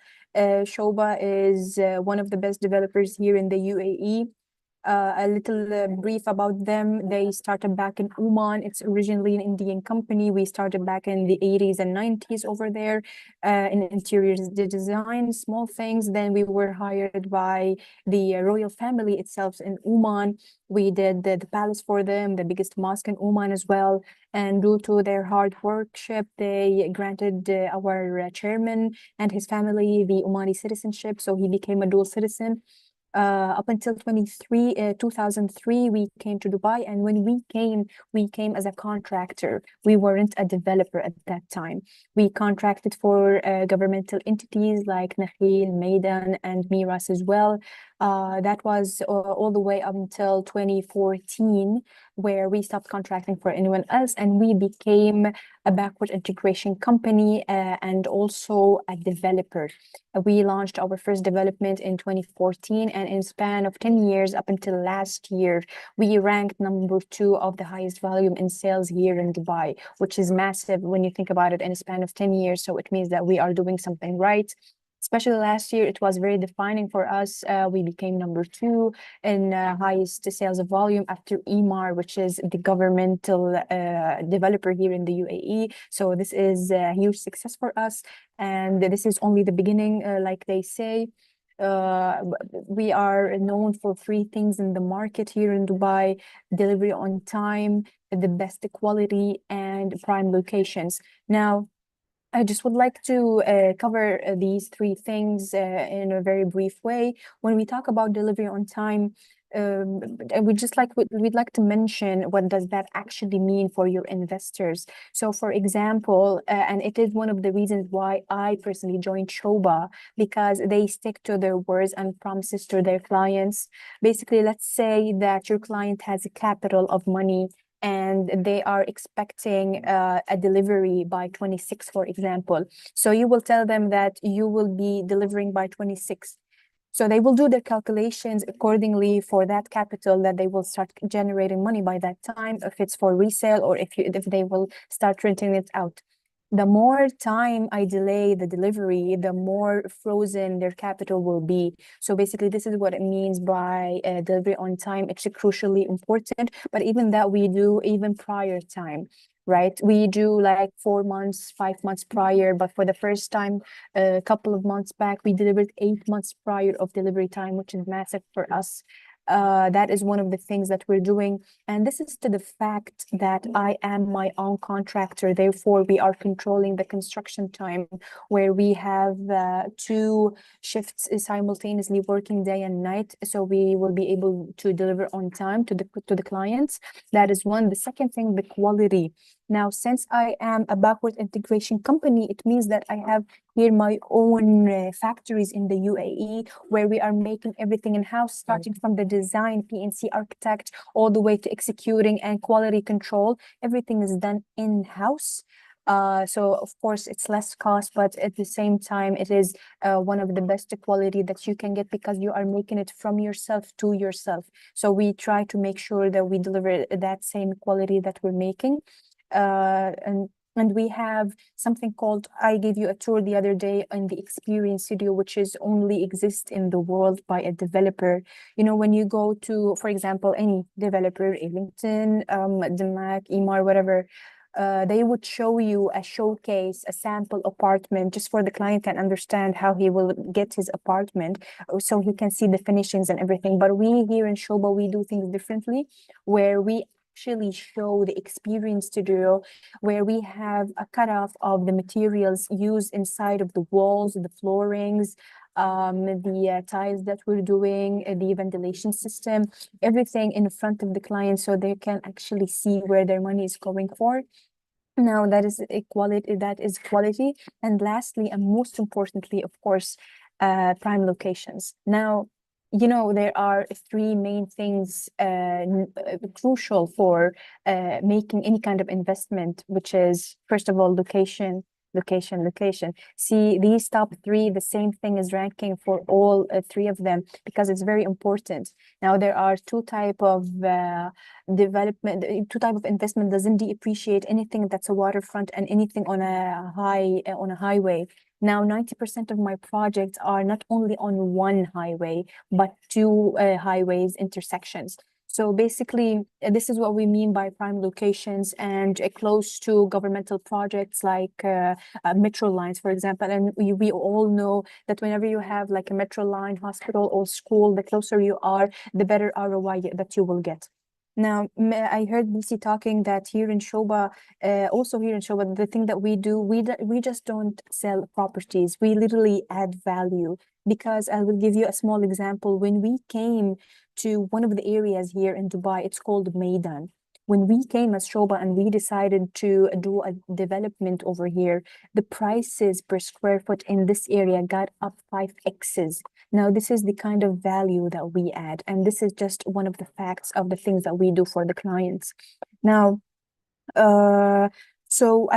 Shoba is one of the best developers here in the UAE. A little brief about them. They started back in Oman. It's originally an Indian company. We started back in the 80s and 90s over there in interior design, small things. Then we were hired by the royal family itself in Oman. We did the palace for them, the biggest mosque in Oman as well. And due to their hard workship, they granted our chairman and his family the Omani citizenship. So he became a dual citizen. Up until 2003, we came to Dubai. And when we came as a contractor. We weren't a developer at that time. We contracted for governmental entities like Nakhil, Maidan, and Miras as well. That was all the way up until 2014, where we stopped contracting for anyone else and we became a backward integration company and also a developer. We launched our first development in 2014, and in span of 10 years up until last year, we ranked #2 of the highest volume in sales here in Dubai, which is massive when you think about it in a span of 10 years. So it means that we are doing something right. Especially last year, it was very defining for us. We became #2 in highest sales of volume after EMAR, which is the governmental developer here in the UAE. So this is a huge success for us. And this is only the beginning, like they say. We are known for three things in the market here in Dubai: delivery on time, the best quality, and prime locations. Now, I just would like to cover these three things in a very brief way. When we talk about delivery on time, we'd like to mention what does that actually mean for your investors. So, for example, and it is one of the reasons why I personally joined Shoba, because they stick to their words and promises to their clients. Basically, let's say that your client has a capital of money and they are expecting a delivery by 26, for example. So you will tell them that you will be delivering by 26. So they will do their calculations accordingly for that capital that they will start generating money by that time, if it's for resale or if they will start renting it out. The more time I delay the delivery, the more frozen their capital will be. So basically, this is what it means by delivery on time. It's crucially important, but even that we do even prior time, right? We do like 4 months, 5 months prior, but for the first time, a couple of months back, we delivered 8 months prior of delivery time, which is massive for us. That is one of the things that we're doing. And this is to the fact that I am my own contractor. Therefore, we are controlling the construction time, where we have 2 shifts simultaneously working day and night. So we will be able to deliver on time to the clients. That is one. The second thing, the quality. Now, since I am a backward integration company, it means that I have here my own factories in the UAE, where we are making everything in-house, starting from the design, PNC architect, all the way to executing and quality control. Everything is done in-house. So of course it's less cost, but at the same time, it is one of the best quality that you can get because you are making it from yourself to yourself. So we try to make sure that we deliver that same quality that we're making. And we have something called, I gave you a tour the other day in the experience studio, which is only exists in the world by a developer. You know, when you go to, for example, any developer, Ellington, Demac, Emar, whatever, they would show you a showcase, a sample apartment, just for the client can understand how he will get his apartment, so he can see the finishings and everything. But we here in Shoba, we do things differently, where we actually show the experience studio, where we have a cutoff of the materials used inside of the walls, the floorings, the tiles that we're doing, the ventilation system, everything in front of the client, so they can actually see where their money is going for. Now, that is equality, that is quality. And lastly, and most importantly, of course, prime locations. Now, you know, there are 3 main things crucial for making any kind of investment, which is, first of all, location, location. See, these top three, the same thing is ranking for all three of them because it's very important. Now, there are two type of development, two type of investment doesn't depreciate anything that's a waterfront and anything on a highway. Now, 90% of my projects are not only on one highway, but two highways intersections. So basically, this is what we mean by prime locations and close to governmental projects like metro lines, for example. And we all know that whenever you have like a metro line, hospital or school, the closer you are, the better ROI that you will get. Now, I heard BC talking that here in Shoba, also here in Shoba, the thing that we do, we just don't sell properties. We literally add value. Because I will give you a small example. When we came to one of the areas here in Dubai, it's called Maidan. When we came as Shoba and we decided to do a development over here, the prices per square foot in this area got up 5x's. Now, this is the kind of value that we add, and this is just one of the facts of the things that we do for the clients. Now, so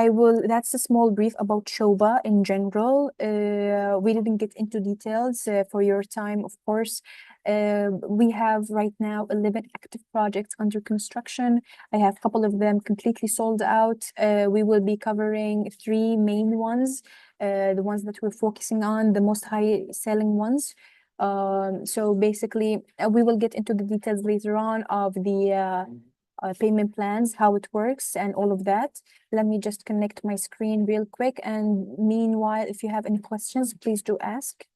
that's a small brief about Shoba in general. We didn't get into details for your time, of course. We have right now 11 active projects under construction. I have a couple of them completely sold out. We will be covering three main ones, the ones that we're focusing on, the most high selling ones. So basically, we will get into the details later on of the payment plans, how it works, and all of that. Let me just connect my screen real quick. And meanwhile, if you have any questions, please do ask.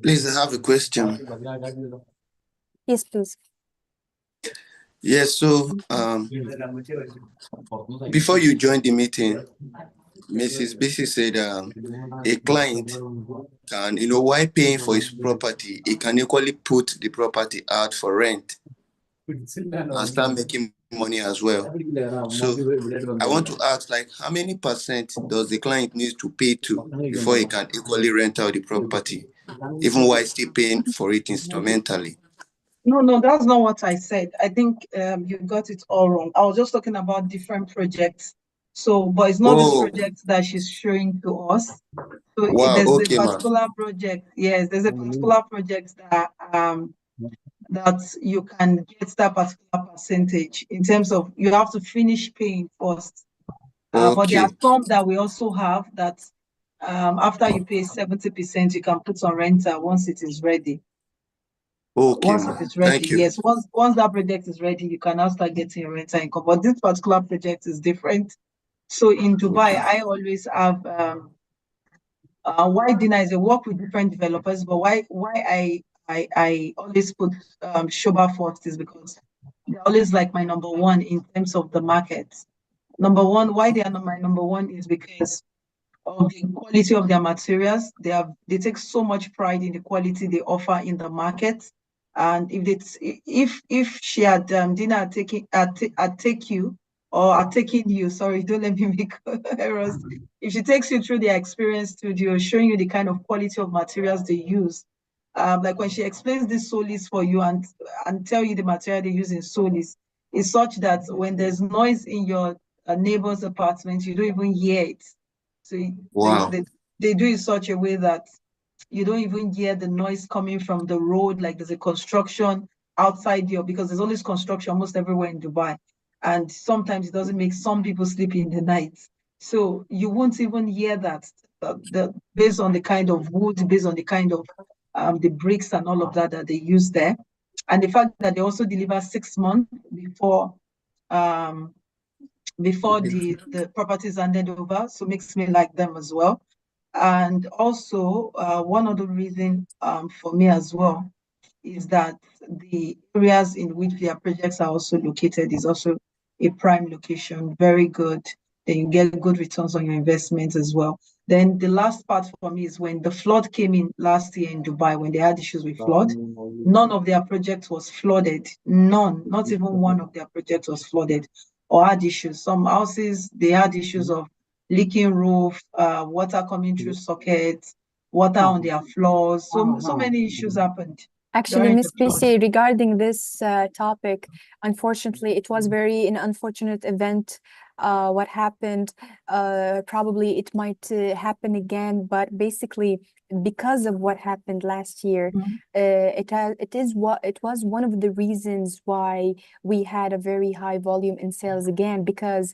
Please, I have a question. Yes, please. Yes, so before you joined the meeting, Mrs. BC said a client can, while paying for his property, he can equally put the property out for rent and start making money as well. So I want to ask, like, how many percent does the client need to pay to before he can equally rent out the property, even while still paying for it instrumentally? No, that's not what I said. I think you got it all wrong. I was just talking about different projects. So, but it's not this project that she's showing to us. So wow, there's okay, a particular project. Yes, there's a particular project that that you can get that particular percentage in terms of you have to finish paying first. But there are some that we also have that after you pay 70%, you can put on rental once it is ready. Okay, once it is ready, thank you. yes. Once that project is ready, you can now start getting your rental income. But this particular project is different. So in Dubai, I always have why Dina is a work with different developers, but why I always put Shoba first is because they're always like my number one in terms of the market. Number one, why they are not my number one is because of the quality of their materials. They take so much pride in the quality they offer in the market. And if she had Dina had take you or had taken you, sorry, don't let me make errors. If she takes you through their experience studio, showing you the kind of quality of materials they use, like when she explains this Solis for you and tell you the material they use in Solis, is such that when there's noise in your neighbor's apartment, you don't even hear it. So wow. they do it in such a way that you don't even hear the noise coming from the road, like there's a construction outside you, because there's always construction almost everywhere in Dubai. And sometimes it doesn't make some people sleep in the night. So you won't even hear that based on the kind of wood, based on the kind of the bricks and all of that that they use there. And the fact that they also deliver 6 months before the property is handed over, so makes me like them as well. And also, one other reason for me as well is that the areas in which their projects are also located is also a prime location, very good. Then you get good returns on your investments as well. Then the last part for me is when the flood came in last year in Dubai, when they had issues with flood, none of their projects was flooded. None, not even one of their projects was flooded or had issues. Some houses, they had issues of leaking roof, water coming through sockets, water on their floors. So many issues happened. Actually, During Miss the tour. PC, regarding this topic, unfortunately, it was very an unfortunate event. What happened, probably it might happen again, but basically, because of what happened last year, Mhm. it was one of the reasons why we had a very high volume in sales again. Because,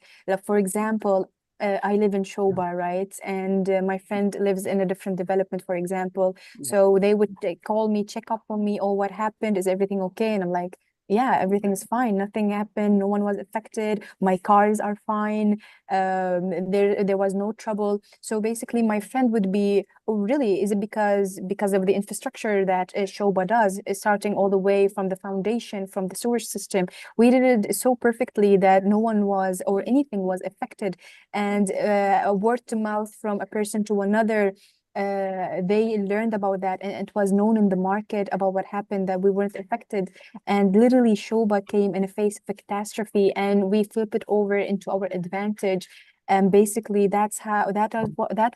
for example, I live in Shoba, right? And my friend lives in a different development, for example. So they would call me, check up on me. Oh, what happened? Is everything okay? And I'm like, yeah, everything is fine. Nothing happened. No one was affected. My cars are fine. There was no trouble. So basically, my friend would be, oh, really? Is it because of the infrastructure that Shoba does, starting all the way from the foundation, from the sewage system? We did it so perfectly that no one was or anything was affected, and a word to mouth from a person to another, they learned about that, and it was known in the market about what happened, that we weren't affected. And literally Shoba came in a face of a catastrophe, and we flip it over into our advantage. And basically that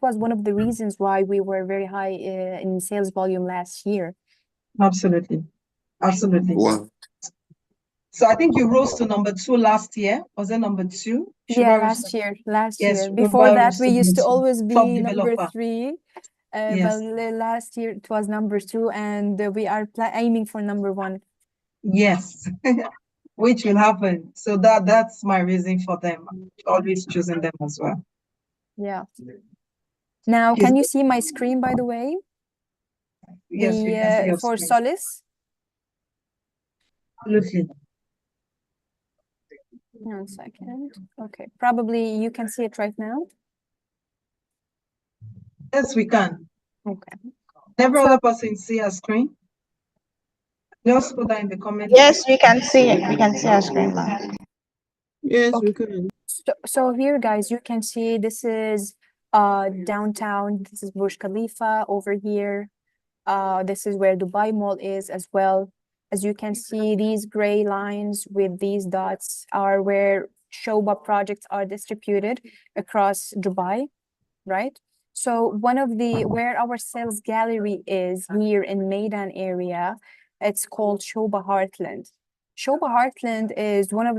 was one of the reasons why we were very high in sales volume last year. Absolutely. Absolutely. Wow. So I think you rose to number 2 last year. Was it number 2? Yeah, Shuba rose to, last yes, year. Before Shuba that, rose we to used number to 2. always Top be number developer. 3. But Yes. last year it was number 2, and we are aiming for number 1. Yes. Which will happen. So that's my reason for them. Always choosing them as well. Yeah. Now, Yes, can you see my screen, by the way? yes, we can see your For screen. Solis? Absolutely. 1 second. Okay, probably you can see it right now. Yes, we can. Okay. Every So other person see a screen. Just put that in the comment. Yes, we can see it. We can see our screen now. Yes, we okay. can. So here, guys, you can see this is downtown. This is Burj Khalifa over here. This is where Dubai Mall is as well. As you can see, these gray lines with these dots are where Shoba projects are distributed across Dubai, right? So one of where our sales gallery is here in Meydan area, it's called Shoba Heartland. Shoba Heartland is one of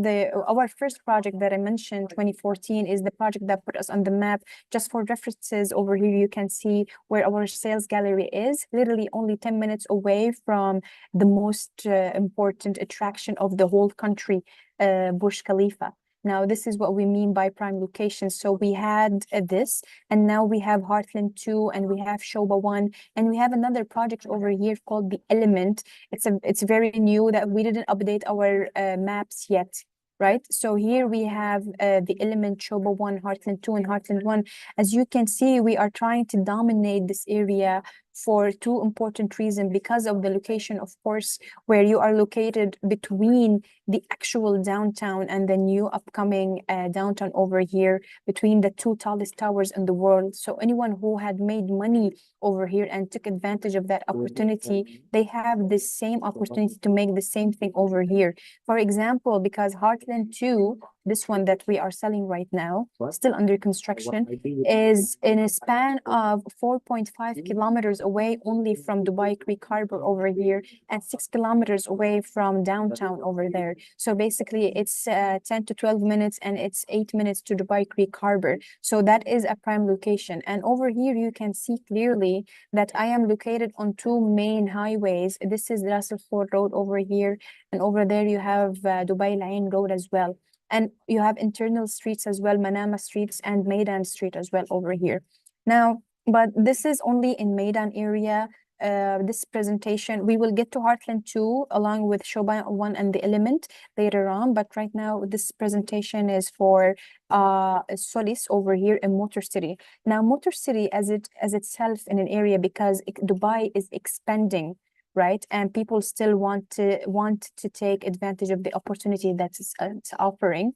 our first project that I mentioned, 2014, is the project that put us on the map. Just for references, over here you can see where our sales gallery is, literally only 10 minutes away from the most important attraction of the whole country, Burj Khalifa. Now, this is what we mean by prime location. So we had this, and now we have Heartland 2, and we have Shoba 1, and we have another project over here called The Element. It's very new that we didn't update our maps yet, right? So here we have The Element, Shoba 1, Heartland 2, and Heartland 1. As you can see, we are trying to dominate this area for two important reasons. Because of the location, of course, where you are located between the actual downtown and the new upcoming downtown over here, between the two tallest towers in the world. So anyone who had made money over here and took advantage of that opportunity, they have the same opportunity to make the same thing over here. For example, because Heartland 2, this one that we are selling right now, still under construction, is in a span of 4.5 kilometers away only from Dubai Creek Harbor over here, and 6 kilometers away from downtown over there. So basically it's 10 to 12 minutes, and it's 8 minutes to Dubai Creek Harbor. So that is a prime location. And over here you can see clearly that I am located on two main highways. This is Ras Al Khor Road over here, and over there you have Dubai Lain Road as well. And you have internal streets as well, Manama Streets and Meydan Street as well over here. Now, but this is only in Meydan area. This presentation, we will get to Heartland 2 along with Shoba 1 and The Element later on, but right now this presentation is for Solis over here in Motor City. Now, Motor City as itself in an area, because Dubai is expanding, right? And people still want to take advantage of the opportunity that it's offering.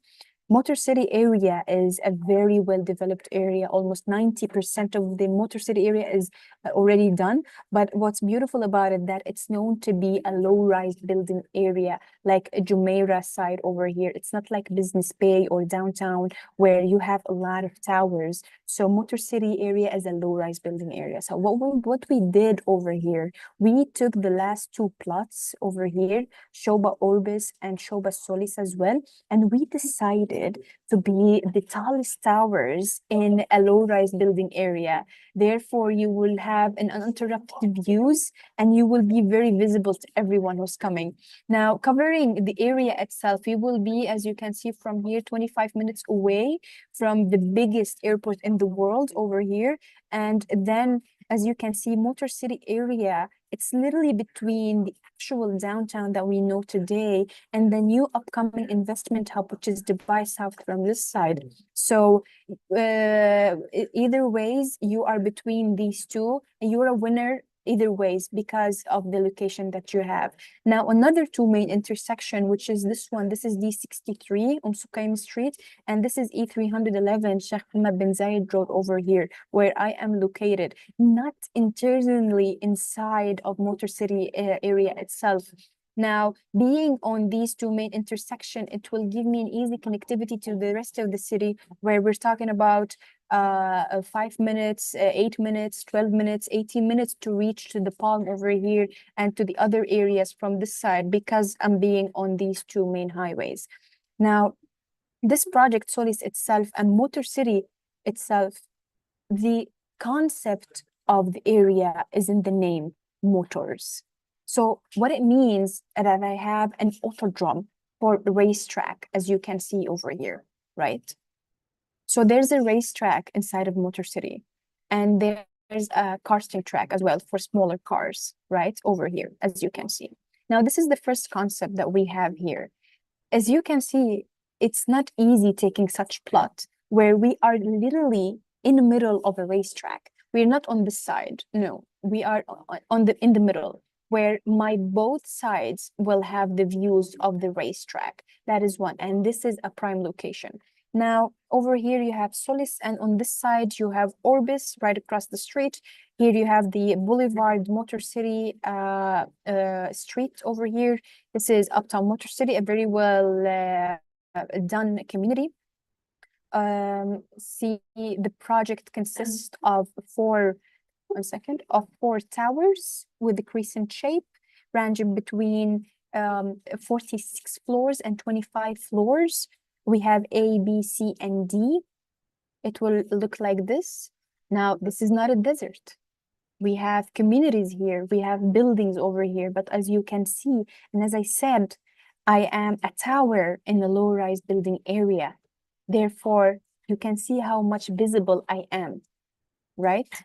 Motor City area is a very well-developed area. Almost 90% of the Motor City area is already done. But what's beautiful about it, that it's known to be a low-rise building area, like a Jumeirah side over here. It's not like Business Bay or downtown where you have a lot of towers. So Motor City area is a low-rise building area. So what we did over here, we took the last two plots over here, Shoba Orbis and Shoba Solis as well, and we decided to be the tallest towers in a low-rise building area. Therefore, you will have an uninterrupted views and you will be very visible to everyone who's coming. Now, covering the area itself, you will be, as you can see from here, 25 minutes away from the biggest airport in the world over here. And then, as you can see, Motor City area, it's literally between the actual downtown that we know today and the new upcoming investment hub, which is Dubai South from this side. So either ways, you are between these two, and you're a winner either ways because of the location that you have. Now, another two main intersection, which is this one, this is D63 on Sukaim Street, and this is E311 Sheikh Hamad bin Zayed Road over here, where I am located, not internally inside of Motor City area itself. Now, being on these two main intersection, it will give me an easy connectivity to the rest of the city, where we're talking about 5 minutes, 8 minutes, 12 minutes, 18 minutes to reach to the Palm over here and to the other areas from this side, because I'm being on these two main highways. Now, this project Solis itself and Motor City itself, the concept of the area is in the name, motors. So what it means that I have an autodrome for racetrack, as you can see over here, right? So there's a racetrack inside of Motor City, and there's a karting track as well for smaller cars, right? Over here, as you can see. Now, this is the first concept that we have here. As you can see, it's not easy taking such plot where we are literally in the middle of a racetrack. We're not on this side. No, we are in the middle, where my both sides will have the views of the racetrack. That is one, and this is a prime location. Now, over here you have Solis, and on this side you have Orbis right across the street. Here you have the Boulevard Motor City street over here. This is Uptown Motor City, a very well done community. See, the project consists of four towers with a crescent shape, ranging between 46 floors and 25 floors. We have A, B, C, and D. It will look like this. Now, this is not a desert. We have communities here. We have buildings over here. But as you can see, and as I said, I am a tower in a low-rise building area. Therefore, you can see how much visible I am, right?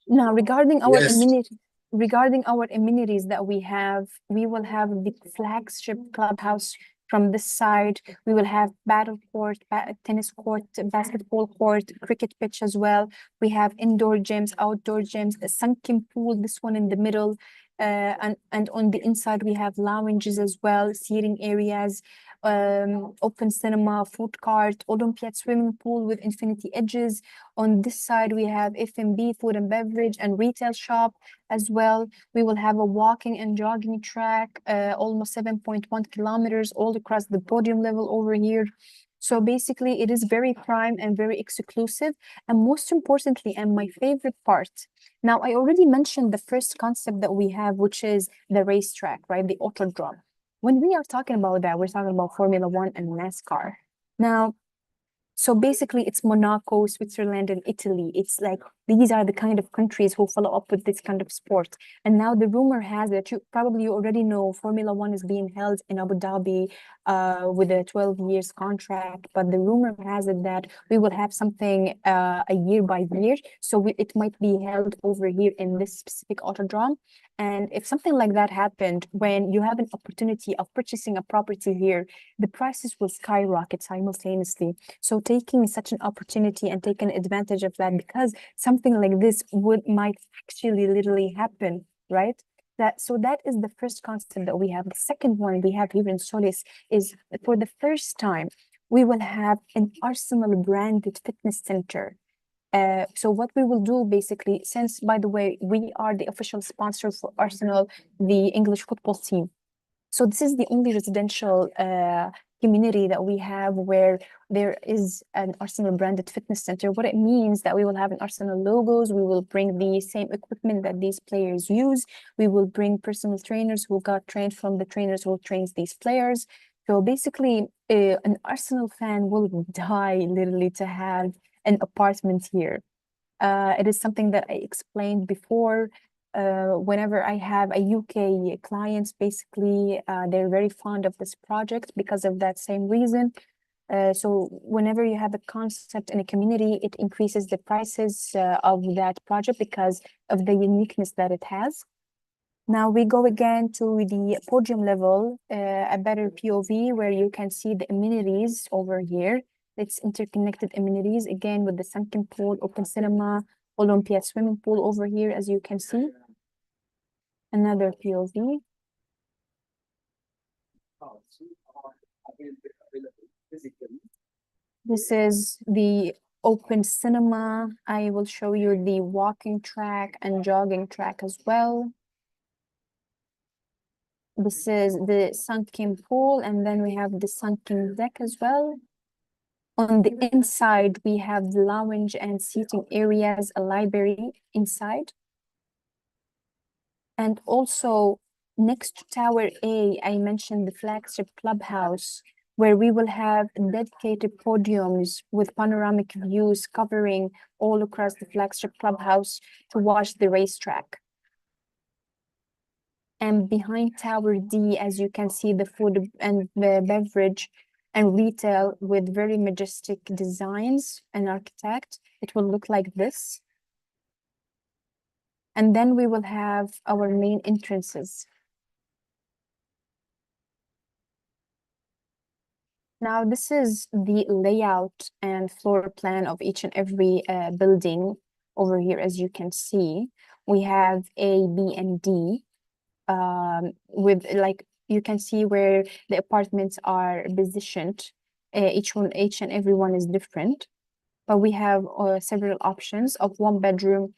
Now, regarding our Yes. amenities that we have, we will have the flagship clubhouse from this side. We will have battle court, tennis court, basketball court, cricket pitch as well. We have indoor gyms, outdoor gyms, a sunken pool, this one in the middle. And on the inside, we have lounges as well, seating areas, open cinema, food court, Olympiad swimming pool with infinity edges. On this side, we have F&B, food and beverage, and retail shop as well. We will have a walking and jogging track, almost 7.1 kilometers all across the podium level over here. So basically, it is very prime and very exclusive. And most importantly, and my favorite part, now I already mentioned the first concept that we have, which is the racetrack, right? The autodrome. When we are talking about that, we're talking about Formula One and NASCAR. Now, so basically, it's Monaco, Switzerland, and Italy. It's like these are the kind of countries who follow up with this kind of sport. And now the rumor has that you already know Formula One is being held in Abu Dhabi with a 12 years contract. But the rumor has it that we will have something a year by year. So it might be held over here in this specific autodrome. And if something like that happened, when you have an opportunity of purchasing a property here, the prices will skyrocket simultaneously. So taking such an opportunity and taking advantage of that, because something like this might actually literally happen, right? That is the first concept that we have. The second one we have here in Solis is, for the first time, we will have an Arsenal branded fitness center. So what we will do basically, since, by the way, we are the official sponsor for Arsenal, the English football team. So this is the only residential community that we have where there is an Arsenal branded fitness center. What it means that we will have an Arsenal logos, we will bring the same equipment that these players use, we will bring personal trainers who got trained from the trainers who trains these players. So basically, an Arsenal fan will die literally to have an apartment here. It is something that I explained before. Whenever I have a UK clients, basically, they're very fond of this project because of that same reason. So whenever you have a concept in a community, it increases the prices of that project because of the uniqueness that it has. Now we go again to the podium level, a better POV where you can see the amenities over here. It's interconnected amenities, again with the sunken pool, open cinema, Olympia swimming pool over here, as you can see. Another POV. This is the open cinema. I will show you the walking track and jogging track as well. This is the sunken pool, and then we have the sunken deck as well. On the inside, we have the lounge and seating areas, a library inside. And also next to Tower A, I mentioned the flagship clubhouse, where we will have dedicated podiums with panoramic views covering all across the flagship clubhouse to watch the racetrack. And behind Tower D, as you can see, the food and the beverage and retail with very majestic designs and architect. It will look like this. And then we will have our main entrances. Now, this is the layout and floor plan of each and every building over here, as you can see. We have A, B, and D. With, like, you can see where the apartments are positioned. Each and every one is different, but we have several options of 1 bedroom,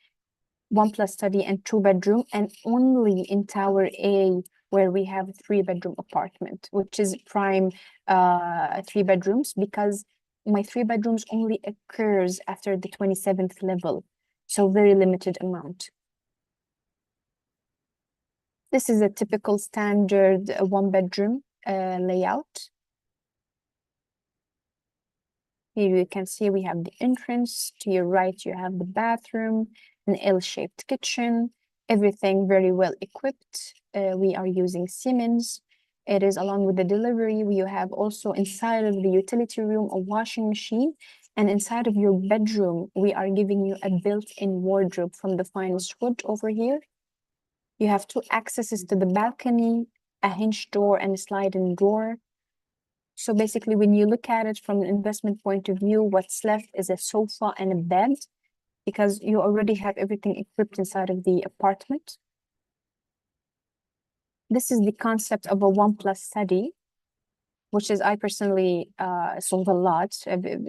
1+ study, and 2 bedroom, and only in Tower A where we have a 3 bedroom apartment, which is prime 3 bedrooms, because my 3 bedrooms only occurs after the 27th level, so very limited amount. This is a typical standard 1 bedroom layout. Here you can see we have the entrance. To your right, you have the bathroom, an L-shaped kitchen, everything very well equipped. We are using Siemens. It is along with the delivery. We have also inside of the utility room a washing machine, and inside of your bedroom, we are giving you a built-in wardrobe from the finest wood over here. You have 2 accesses to the balcony, a hinge door and a sliding door. So basically, when you look at it from an investment point of view, what's left is a sofa and a bed, because you already have everything equipped inside of the apartment. This is the concept of a 1+ study, which is, I personally sold a lot,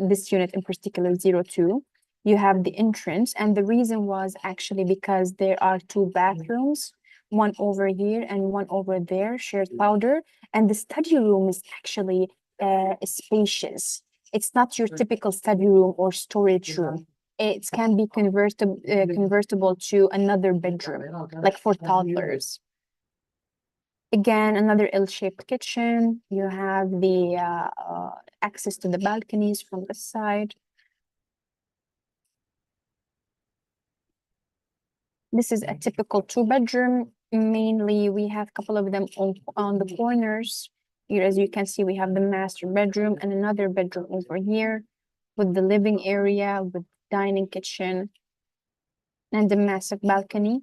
this unit in particular, 02. You have the entrance, and the reason was actually because there are 2 bathrooms, one over here and one over there, shared powder, and the study room is actually spacious. It's not your typical study room or storage room. It can be convertible to another bedroom, like for toddlers. Again, another L-shaped kitchen. You have the access to the balconies from the side. This is a typical 2 bedroom. Mainly, we have a couple of them on the corners. Here, as you can see, we have the master bedroom and another bedroom over here with the living area, with dining kitchen, and a massive balcony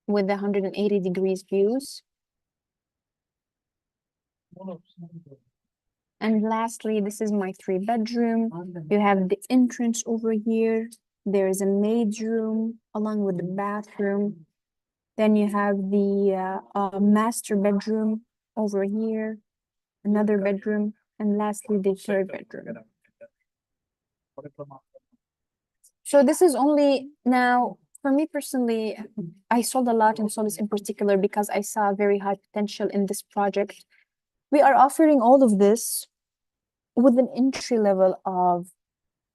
with the 180 degrees views. And lastly, this is my 3 bedroom. You have the entrance over here. There is a maid's room along with the bathroom. Then you have the master bedroom over here, another bedroom, and lastly the third bedroom. So this is only now, for me personally, I sold a lot in Solis in particular because I saw very high potential in this project. We are offering all of this with an entry level of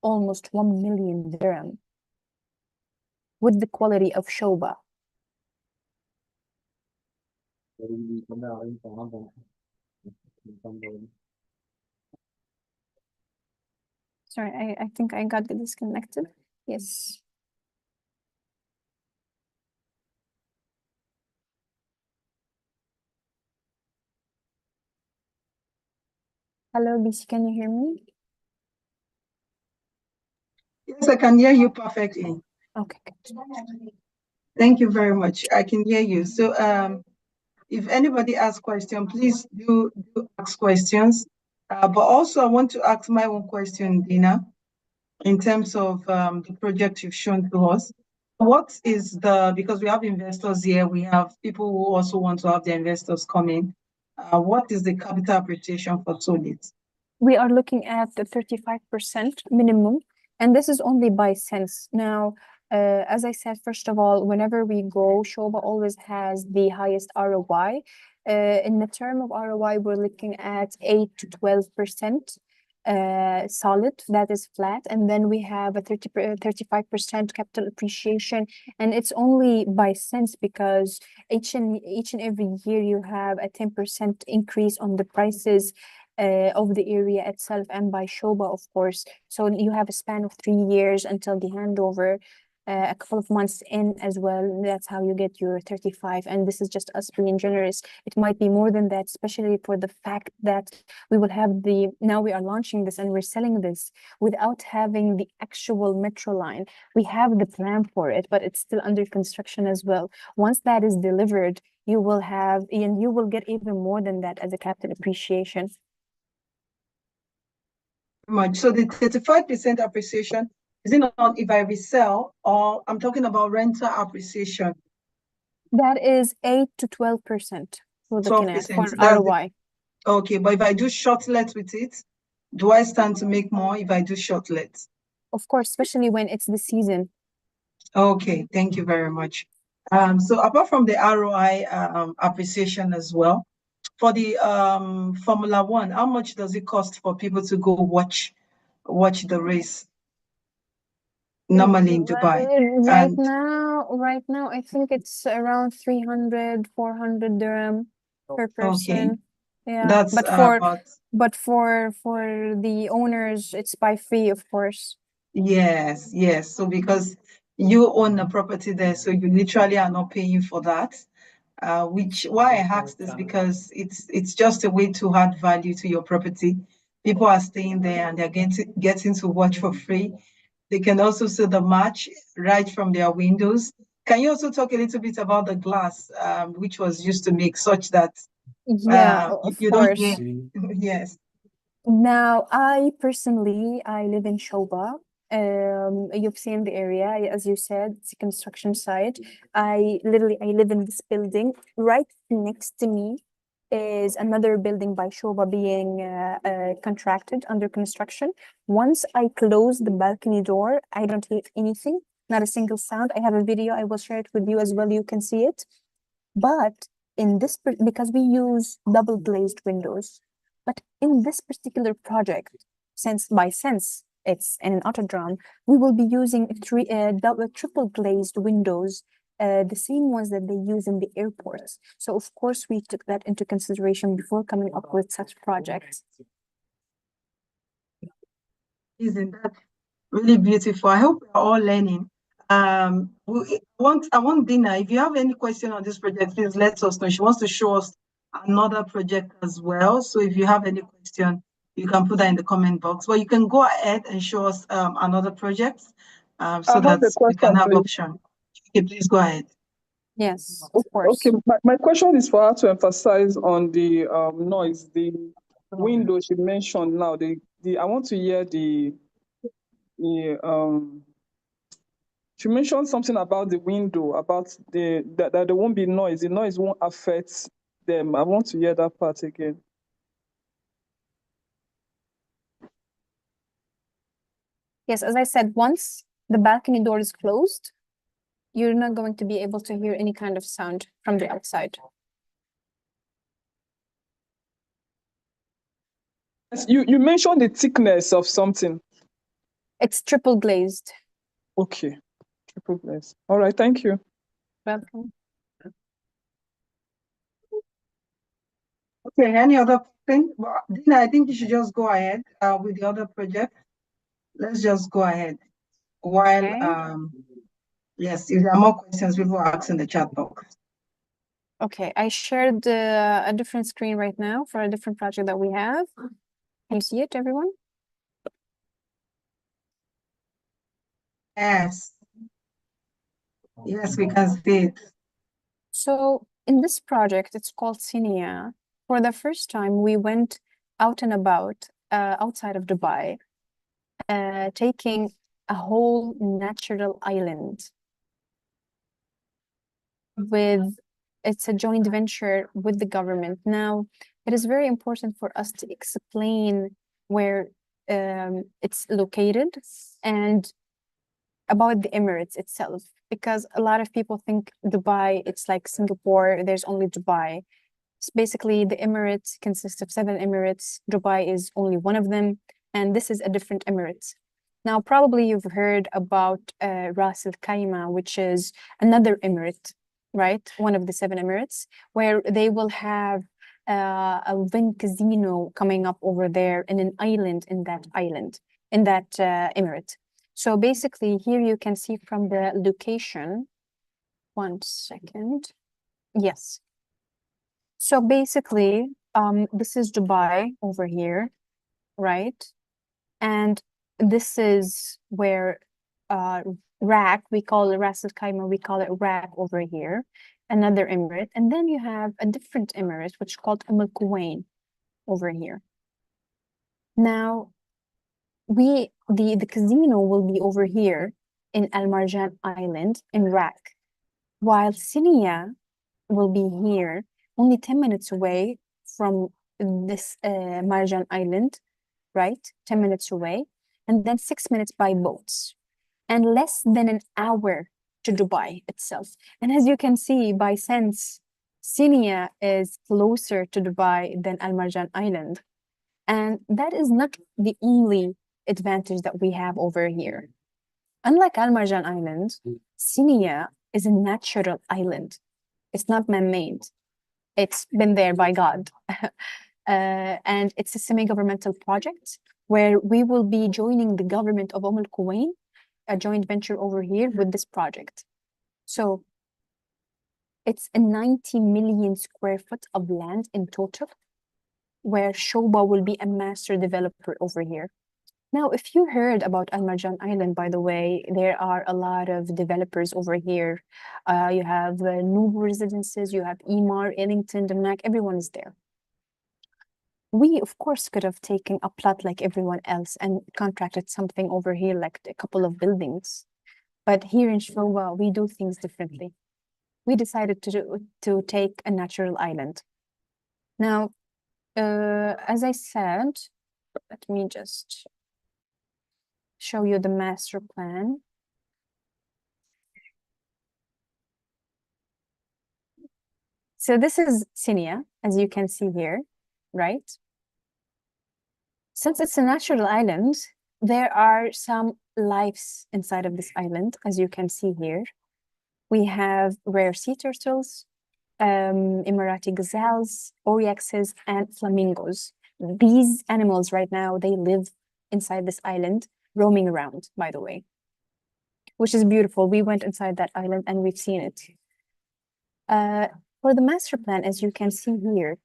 almost 1 million dirham with the quality of Shoba. Sorry, I think I got disconnected. Yes. Hello, BC, can you hear me? Yes, I can hear you perfectly. Okay, good. Thank you very much. I can hear you. So if anybody has question, please do ask questions. But also I want to ask my own question, Dina, in terms of the project you've shown to us. What is because we have investors here, we have people who also want to have their investors come in. What is the capital appreciation for Solid? We are looking at the 35% minimum, and this is only by cents. Now, as I said, first of all, whenever we go, Shoba always has the highest ROI. In the term of ROI, we're looking at 8 to 12%. Solid, that is flat, and then we have a 35% capital appreciation, and it's only by cents because each and every year you have a 10% increase on the prices of the area itself and by Shoba, of course. So you have a span of 3 years until the handover, a couple of months in as well. That's how you get your 35. And this is just us being generous. It might be more than that, especially for the fact that we will have now we are launching this and we're selling this without having the actual metro line. We have the plan for it, but it's still under construction as well. Once that is delivered, you will get even more than that as a capital appreciation. Much. So the 35% appreciation is it not if I resell, or I'm talking about rental appreciation? That is 8 to 12% we're looking at for 12%. ROI. Okay, but if I do shortlet with it, do I stand to make more if I do shortlet? Of course, especially when it's the season. Okay, thank you very much. So apart from the ROI appreciation as well, for the Formula One, how much does it cost for people to go watch the race normally in Dubai? Right now, I think it's around 300, 400 dirham per person. Okay, Yeah, that's but for the owners, it's by fee, of course. yes. So because you own a property there, so you literally are not paying for that. Why I asked this because it's just a way to add value to your property. People are staying there and they're getting to watch for free. They can also see the match right from their windows. Can you also talk a little bit about the glass, which was used to make such that Yeah, of you don't hear? course. Yes. Now, I live in Shoba. You've seen the area, as you said, it's a construction site. I live in this building. Right next to me is another building by Shoba being contracted under construction. Once I close the balcony door, I don't hear anything, not a single sound. I have a video, I will share it with you as well. You can see it. But because we use double glazed windows, but in this particular project, since it's in an autodrome, we will be using triple glazed windows, the same ones that they use in the airports. So of course we took that into consideration before coming up with such projects. Isn't that really beautiful? I hope we're all learning. I want Dina. If you have any question on this project, please let us know. She wants to show us another project as well. So if you have any question, you can put that in the comment box. But you can go ahead and show us another project so that we can have option. Okay, please go ahead. Yes, of course. Okay, my question is for her to emphasize on the noise, the window she mentioned now. I want to hear the She mentioned something about the window, about that there won't be noise. The noise won't affect them. I want to hear that part again. Yes, as I said, once the balcony door is closed, you're not going to be able to hear any kind of sound from the outside. You mentioned the thickness of something. It's triple glazed. Okay, triple glaze. All right, thank you. Welcome. Okay, any other thing? Well, Dina, I think you should just go ahead with the other project. Let's just go ahead. While, Okay. yes, if there are more questions, people ask in the chat box. Okay, I shared a different screen right now for a different project that we have. Can you see it, everyone? Yes. Yes, we can see it. So in this project, it's called Cinia. For the first time, we went out and about outside of Dubai, taking a whole natural island with, it's a joint venture with the government. Now, it is very important for us to explain where it's located and about the Emirates itself, because a lot of people think Dubai, it's like Singapore, there's only Dubai. It's basically, the Emirates consist of 7 Emirates. Dubai is only one of them, and this is a different Emirates. Now, probably you've heard about Ras Al Khaimah, which is another Emirate, right? One of the 7 Emirates, where they will have a Wynn casino coming up over there in an island in that Emirate. So basically, here you can see from the location. One second. Yes. So basically, this is Dubai over here, right? And this is where RAK, we call it Ras Al Khaimah, we call it RAK over here, another emirate. And then you have a different emirate, which is called Al Kuwain over here. Now, the casino will be over here in Al Marjan Island in RAK, while Sinia will be here, only 10 minutes away from this Marjan Island, right? 10 minutes away, and then 6 minutes by boats, and less than an hour to Dubai itself. And as you can see by sense, Sinia is closer to Dubai than Al Marjan Island. And that is not the only advantage that we have over here. Unlike Al Marjan Island, Sinia is a natural island. It's not man-made. It's been there by God. And it's a semi-governmental project where we will be joining the government of Al Kuwain, a joint venture over here with this project. So it's a 90 million square foot of land in total, where Shoba will be a master developer over here. Now, if you heard about Al Marjan Island, by the way, there are a lot of developers over here. You have Nubu Residences, you have Emar, Ellington, Damac, everyone is there. We, of course, could have taken a plot like everyone else and contracted something over here, like a couple of buildings. But here in Shoba, we do things differently. We decided to take a natural island. Now, as I said, let me just show you the master plan. So this is Sinia, as you can see here, right? Since it's a natural island, there are some lives inside of this island, as you can see here. We have rare sea turtles, Emirati gazelles, oryxes, and flamingos. These animals right now, they live inside this island, roaming around, by the way, which is beautiful. We went inside that island and we've seen it. For the master plan, as you can see here,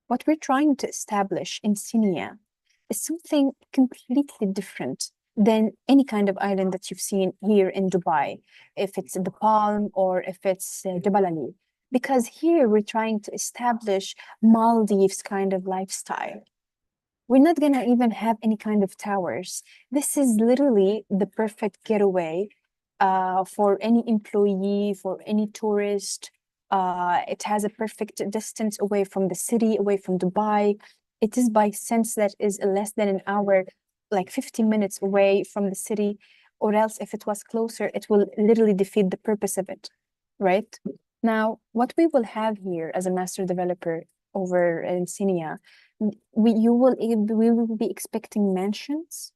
what we're trying to establish in Sinia is something completely different than any kind of island that you've seen here in Dubai, if it's the Palm or if it's Jebel Ali. Because here we're trying to establish Maldives kind of lifestyle. We're not gonna even have any kind of towers. This is literally the perfect getaway for any employee, for any tourist. It has a perfect distance away from the city, away from Dubai. It is by sense that is less than an hour, like 15 minutes away from the city, or else if it was closer, it will literally defeat the purpose of it, right? Now, what we will have here as a master developer over in Cinia, we will be expecting mansions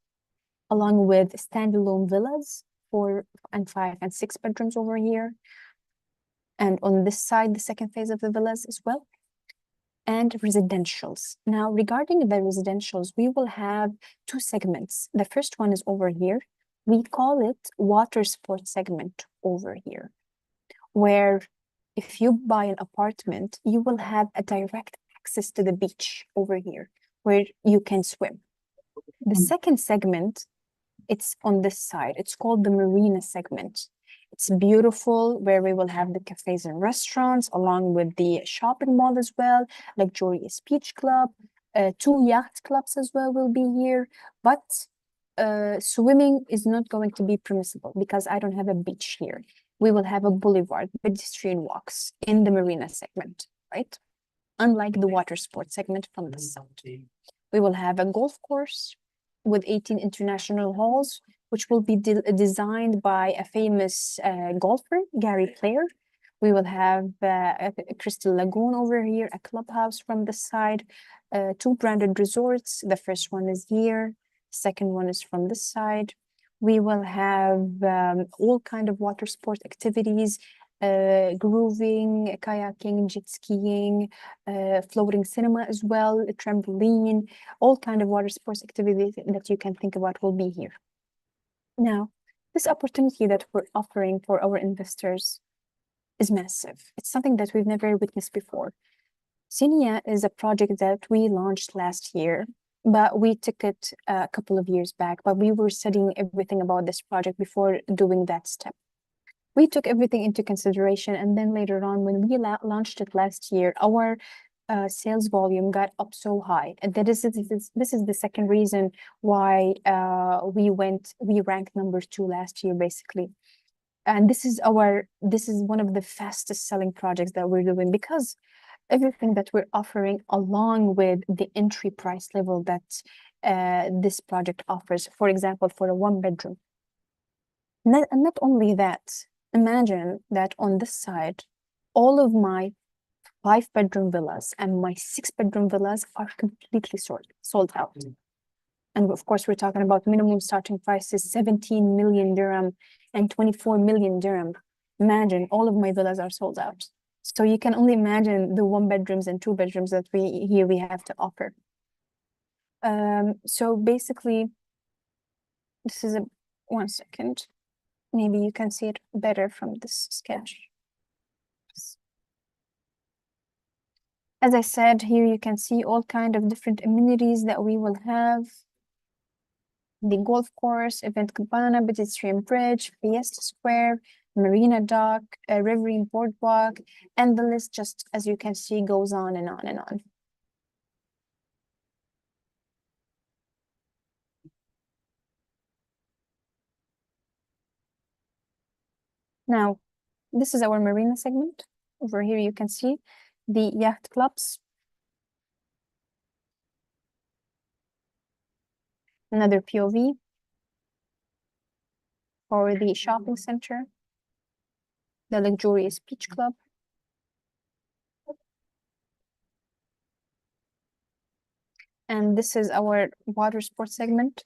along with standalone villas, 4 and 5 and 6 bedrooms over here. And on this side, the second phase of the villas as well. And residentials. Now, regarding the residentials, we will have 2 segments. The first one is over here. We call it water sports segment over here, where if you buy an apartment, you will have a direct access to the beach over here, where you can swim. The second segment, it's on this side. It's called the marina segment. It's beautiful, where we will have the cafes and restaurants, along with the shopping mall as well, luxurious beach club, 2 yacht clubs as well will be here. But swimming is not going to be permissible because I don't have a beach here. We will have a boulevard, pedestrian walks in the marina segment, right? Unlike the water sports segment from the south. We will have a golf course with 18 international holes, which will be designed by a famous golfer, Gary Player. We will have a Crystal Lagoon over here, a clubhouse from the side, 2 branded resorts. The first one is here, second one is from this side. We will have all kind of water sport activities, grooving, kayaking, jet skiing, floating cinema as well, a trampoline, all kind of water sports activities that you can think about will be here. Now, this opportunity that we're offering for our investors is massive. It's something that we've never witnessed before. Cinia is a project that we launched last year, but we took it a couple of years back, but we were studying everything about this project before doing that step. We took everything into consideration, and then later on, when we launched it last year, our sales volume got up so high, and this is the second reason why we ranked number 2 last year, basically. And this is one of the fastest selling projects that we're doing, because everything that we're offering, along with the entry price level that this project offers. For example, for a 1 bedroom. Not only that, imagine that on this side, all of my 5-bedroom villas and my 6-bedroom villas are completely sold out. And of course, we're talking about minimum starting prices, 17 million dirham and 24 million dirham. Imagine all of my villas are sold out. So you can only imagine the 1 bedrooms and 2 bedrooms that we have to offer. So basically, this is 1 second. Maybe you can see it better from this sketch. As I said, here you can see all kind of different amenities that we will have. The golf course, event cabana, pedestrian bridge, Fiesta Square, Marina Dock, a riverine boardwalk, and the list, just as you can see, goes on and on and on. Now, this is our marina segment. Over here, you can see the yacht clubs. Another POV for the shopping center, the luxurious beach club. And this is our water sports segment.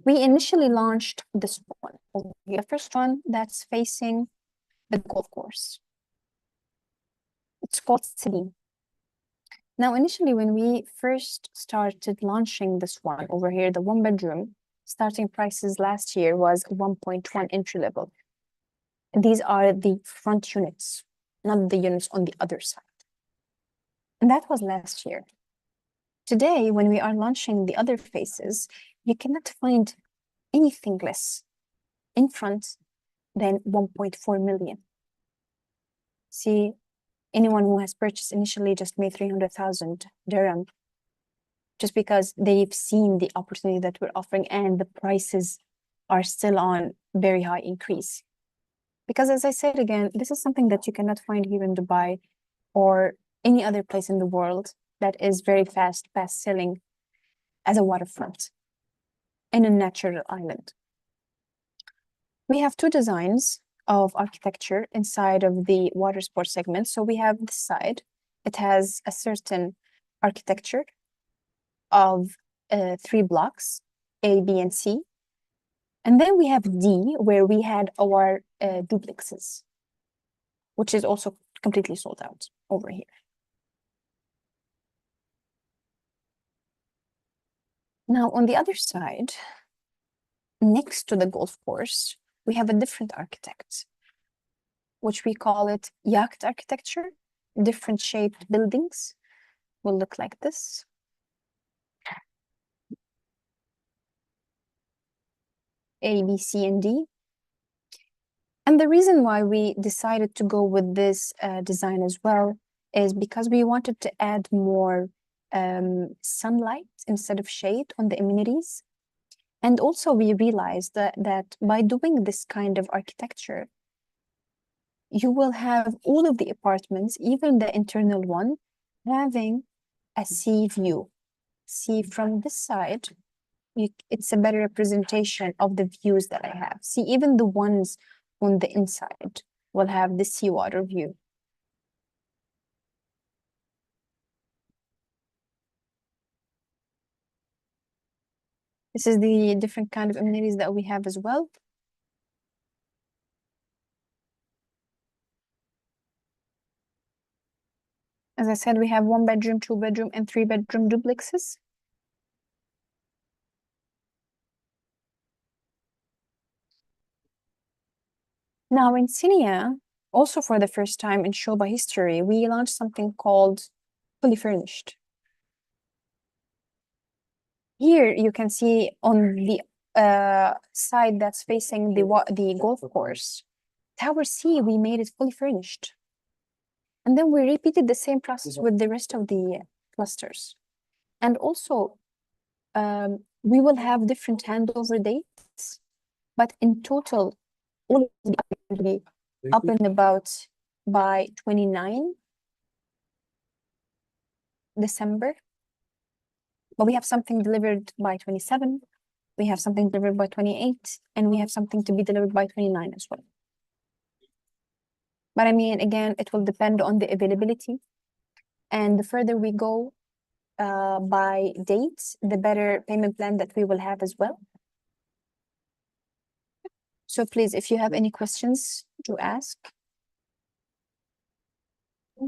We initially launched this one, the first one that's facing the golf course. It's called City. Now, initially, when we first started launching this one over here, the 1 bedroom, starting prices last year was 1.1 entry level. These are the front units, not the units on the other side. And that was last year. Today, when we are launching the other phases, you cannot find anything less in front than 1.4 million. See, anyone who has purchased initially just made 300,000 dirham, just because they've seen the opportunity that we're offering and the prices are still on very high increase. Because as I said again, this is something that you cannot find here in Dubai or any other place in the world that is very fast selling as a waterfront in a natural island. We have two designs of architecture inside of the water sports segment. So we have this side, it has a certain architecture of 3 blocks, A, B, and C. And then we have D, where we had our duplexes, which is also completely sold out over here. Now, on the other side, next to the golf course, we have a different architect, which we call it yacht architecture. Different shaped buildings will look like this. A, B, C, and D. And the reason why we decided to go with this design as well is because we wanted to add more sunlight instead of shade on the amenities. And also we realized that by doing this kind of architecture, you will have all of the apartments, even the internal one, having a sea view. See, from this side, it's a better representation of the views that I have. See, even the ones on the inside will have the seawater view. This is the different kind of amenities that we have as well. As I said, we have 1 bedroom, 2 bedroom, and 3 bedroom duplexes. Now in Cinia, also for the first time in Shoba history, we launched something called fully furnished. Here you can see on the side that's facing the golf course, Tower C, we made it fully furnished. And then we repeated the same process with the rest of the clusters. And also, we will have different handover dates, but in total, all of them will be up and about by 29 December. But we have something delivered by 27, we have something delivered by 28, and we have something to be delivered by 29 as well. But I mean, again, it will depend on the availability. And the further we go by dates, the better payment plan that we will have as well. So please, if you have any questions to ask.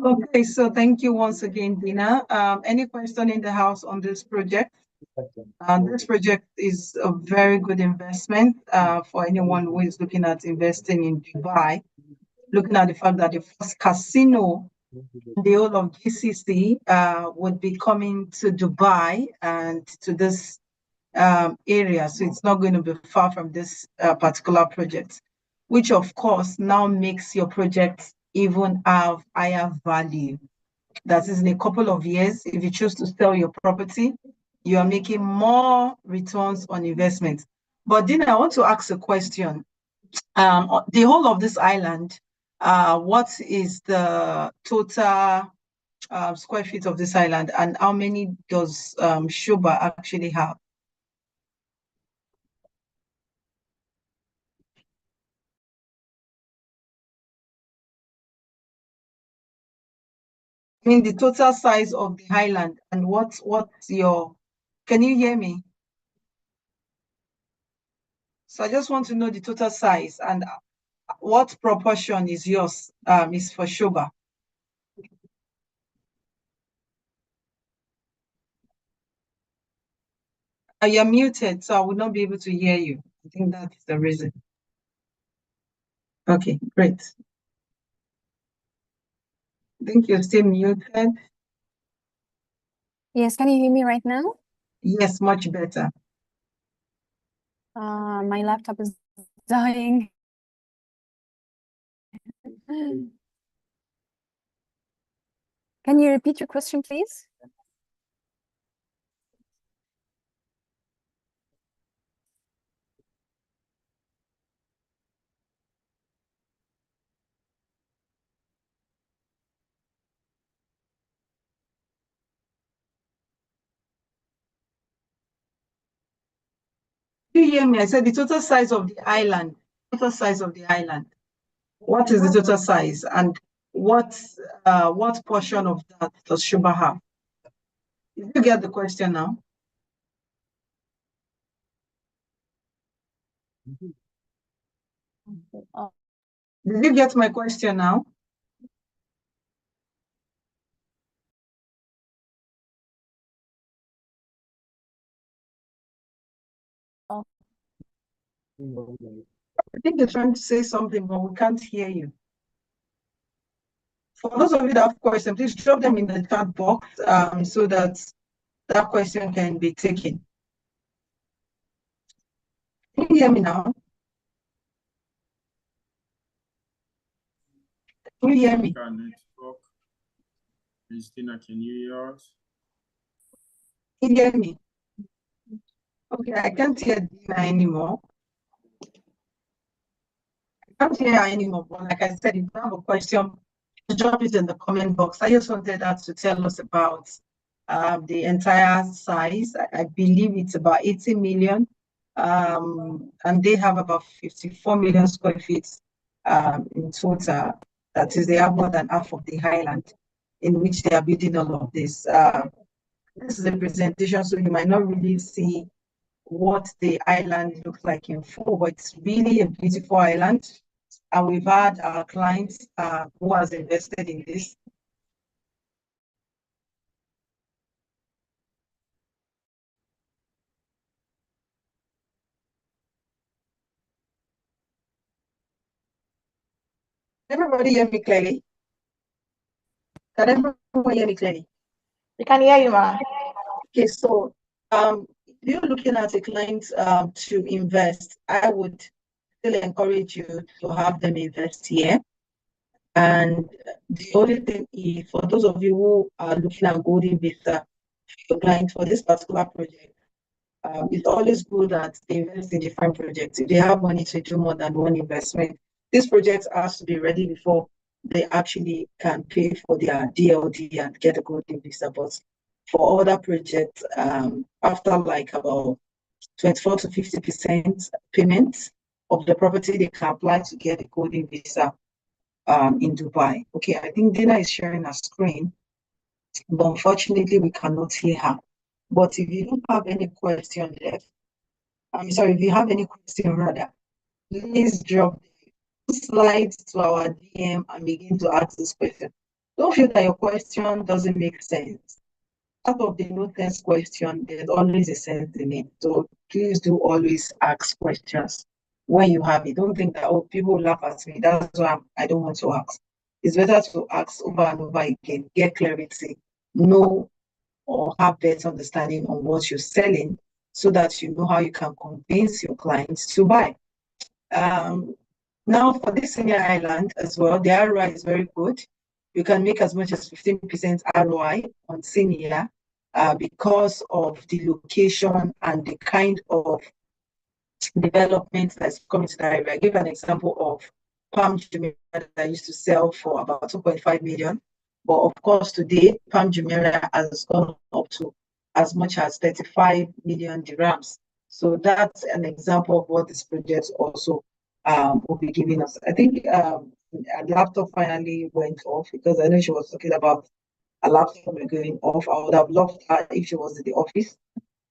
Okay, so thank you once again, Dina. Any question in the house on this project? This project is a very good investment for anyone who is looking at investing in Dubai, looking at the fact that the first casino in the whole of GCC would be coming to Dubai and to this area. So it's not going to be far from this particular project, which of course now makes your project even have higher value. That is, in a couple of years, if you choose to sell your property, you are making more returns on investment. But Dina, I want to ask a question. The whole of this island, what is the total square feet of this island, and how many does Shoba actually have? I mean, the total size of the island, and what's your, can you hear me? So I just want to know the total size and what proportion is yours, is for Shoba. You're muted, so I would not be able to hear you. I think that's the reason. Okay, great. I think you're still muted. Yes, can you hear me right now? Yes, much better. My laptop is dying. Can you repeat your question, please? you hear me? I said the total size of the island. Total size of the island. What is the total size, and what portion of that does Shuba have? Did you get the question now? Did you get my question now? Oh. I think you're trying to say something, but we can't hear you. For those of you that have questions, please drop them in the chat box so that that question can be taken. Can you hear me now? Can you hear me? Christina, can you hear us? Can you hear me? Okay, I can't hear Dina anymore. I can't hear her anymore, but like I said, if you have a question, drop it in the comment box. I just wanted that to tell us about the entire size. I believe it's about 80 million, and they have about 54 million square feet in total. That is, they have more than half of the highland in which they are building all of this. This is a presentation, so you might not really see what the island looks like in full, but it's really a beautiful island. And we've had our clients who has invested in this. Everybody hear me clearly? Can everyone hear me clearly? We can hear you, ma. Okay, so if you're looking at a client to invest, I would still encourage you to have them invest here. And the only thing is, for those of you who are looking at golden visa for your client for this particular project, it's always good that they invest in different projects. If they have money to do more than one investment, this project has to be ready before they actually can pay for their DLD and get a golden visa. But for other projects, after like about 24 to 50% payment of the property, they can apply to get a golden visa in Dubai. Okay, I think Dina is sharing her screen, but unfortunately we cannot hear her. But if you don't have any question left, I'm sorry, if you have any question rather, please drop the slides to our DM and begin to ask this question. Don't feel that your question doesn't make sense. Out of the no sense question, there's always a sense in it. So please do always ask questions when you have it. Don't think that, oh, people will laugh at me. That's why I don't want to ask. It's better to ask over and over again, get clarity, know or have better understanding on what you're selling so that you know how you can convince your clients to buy. Now for this senior island as well, the ROI is very good. You can make as much as 15% ROI on senior because of the location and the kind of development that's coming to the area. I give an example of Palm Jumeirah that I used to sell for about 2.5 million. But of course, today, Palm Jumeirah has gone up to as much as 35 million dirhams. So that's an example of what this project also will be giving us. I think a laptop finally went off because I know she was talking about a laptop going off. I would have loved her if she was in the office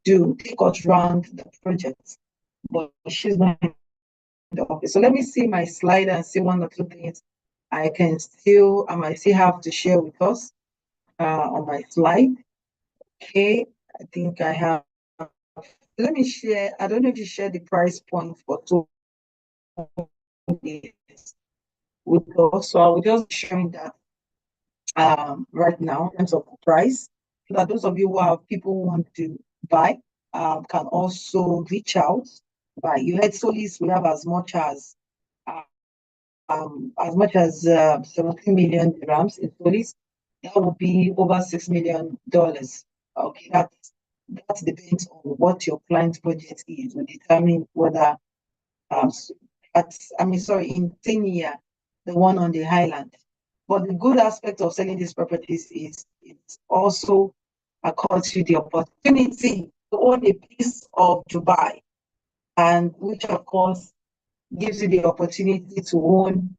to take us around the project, but she's not in the office. So let me see my slide and see one or two things I might still have to share with us on my slide. Okay, I think I have. Let me share. I don't know if you share the price point for two with us. So I will just be sharing that right now in terms of the price. So that those of you who have people who want to buy can also reach out. By you had Solis, we have as much as 17 million dirhams in Solis. That would be over $6 million. Okay, that depends on what your client's budget is to determine whether in 10 year, the one on the highland. But the good aspect of selling these properties is it also accords you the opportunity to own a piece of Dubai. and which of course gives you the opportunity to own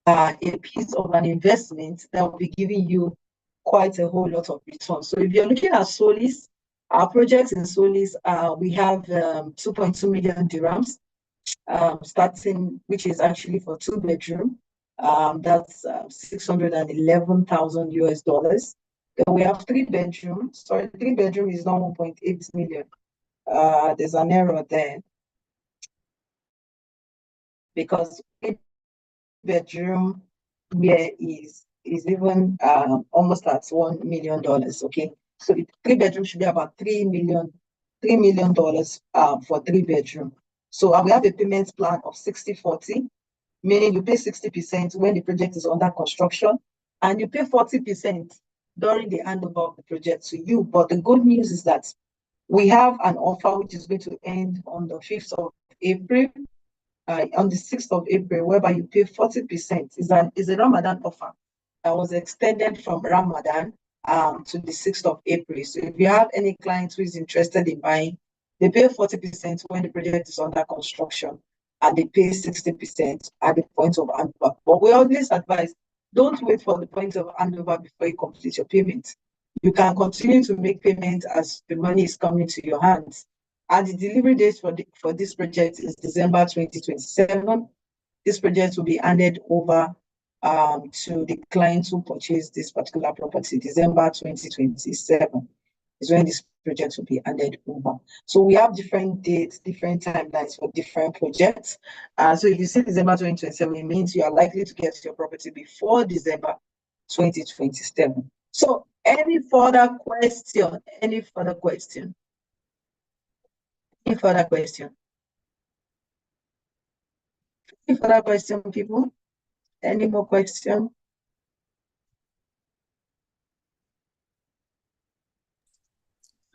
a piece of an investment that will be giving you quite a whole lot of return. So if you're looking at Solis, our projects in Solis, we have 2.2 million dirhams starting, which is actually for 2 bedroom. That's 611,000 US dollars. Then we have 3 bedroom. Sorry, 3 bedroom is now 1.8 million. There's an error there because bedroom here is even almost at $1 million. Okay, so the 3 bedroom should be about $3 million for 3 bedroom. So we have a payment plan of 60/40, meaning you pay 60% when the project is under construction, and you pay 40% during the handover of the project to you. But the good news is that we have an offer which is going to end on the 5th of April, on the 6th of April, whereby you pay 40%. Is a Ramadan offer that was extended from Ramadan to the 6th of April. So if you have any client who is interested in buying, they pay 40% when the project is under construction, and they pay 60% at the point of handover. But we always advise, don't wait for the point of handover before you complete your payment. You can continue to make payment as the money is coming to your hands. And the delivery date for this project is December 2027. This project will be handed over to the client who purchased this particular property. December 2027 is when this project will be handed over. So we have different dates, different timelines for different projects. So if you say December 2027, it means you are likely to get your property before December 2027. So any further question? Any further question? Any further question? Any further question, people? Any more question?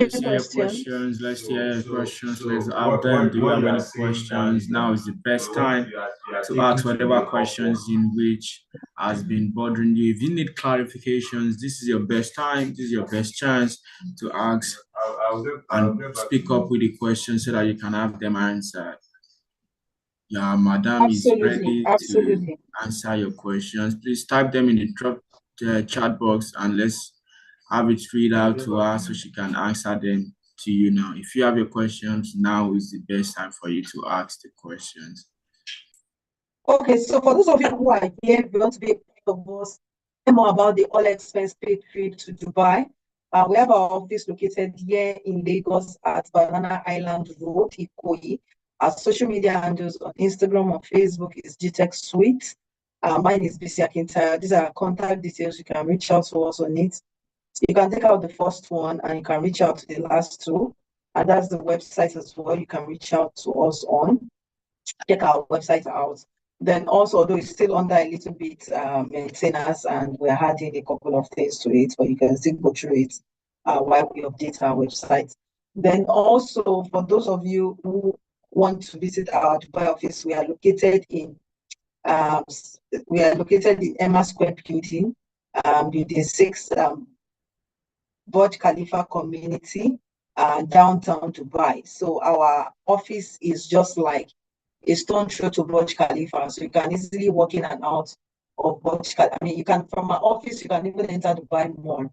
Let's hear your questions. Let's hear your questions. Let's have them. Do you have any questions? Now is the best time to ask whatever questions in which has been bothering you. If you need clarifications, this is your best time. This is your best chance to ask and speak up with the questions so that you can have them answered. Yeah, madam is ready to answer your questions. Please type them in the chat box and let's have it read out to her so she can answer them to you now. If you have your questions, now is the best time for you to ask the questions. Okay, so for those of you who are here, we want to be a part of us, learn more about the all expense paid trip to Dubai. We have our office located here in Lagos at Banana Island Road, Ikoyi. Our social media handles on Instagram or Facebook is GTech Suite. Mine is BC Akintaya. These are contact details. You can reach out to us on it. You can take out the first one and you can reach out to the last two. And that's the website as well. You can reach out to us on. Check our website out. Then also, although it's still under a little bit maintenance and we're adding a couple of things to it, but you can still go through it while we update our website. Then also, for those of you who want to visit our Dubai office, we are located in Emma Square Building, Building 6, Burj Khalifa community, downtown Dubai. So our office is just like a stone throw to Burj Khalifa. So you can easily walk in and out of Burj Khalifa. I mean, you can, from our office, you can even enter Dubai Mall.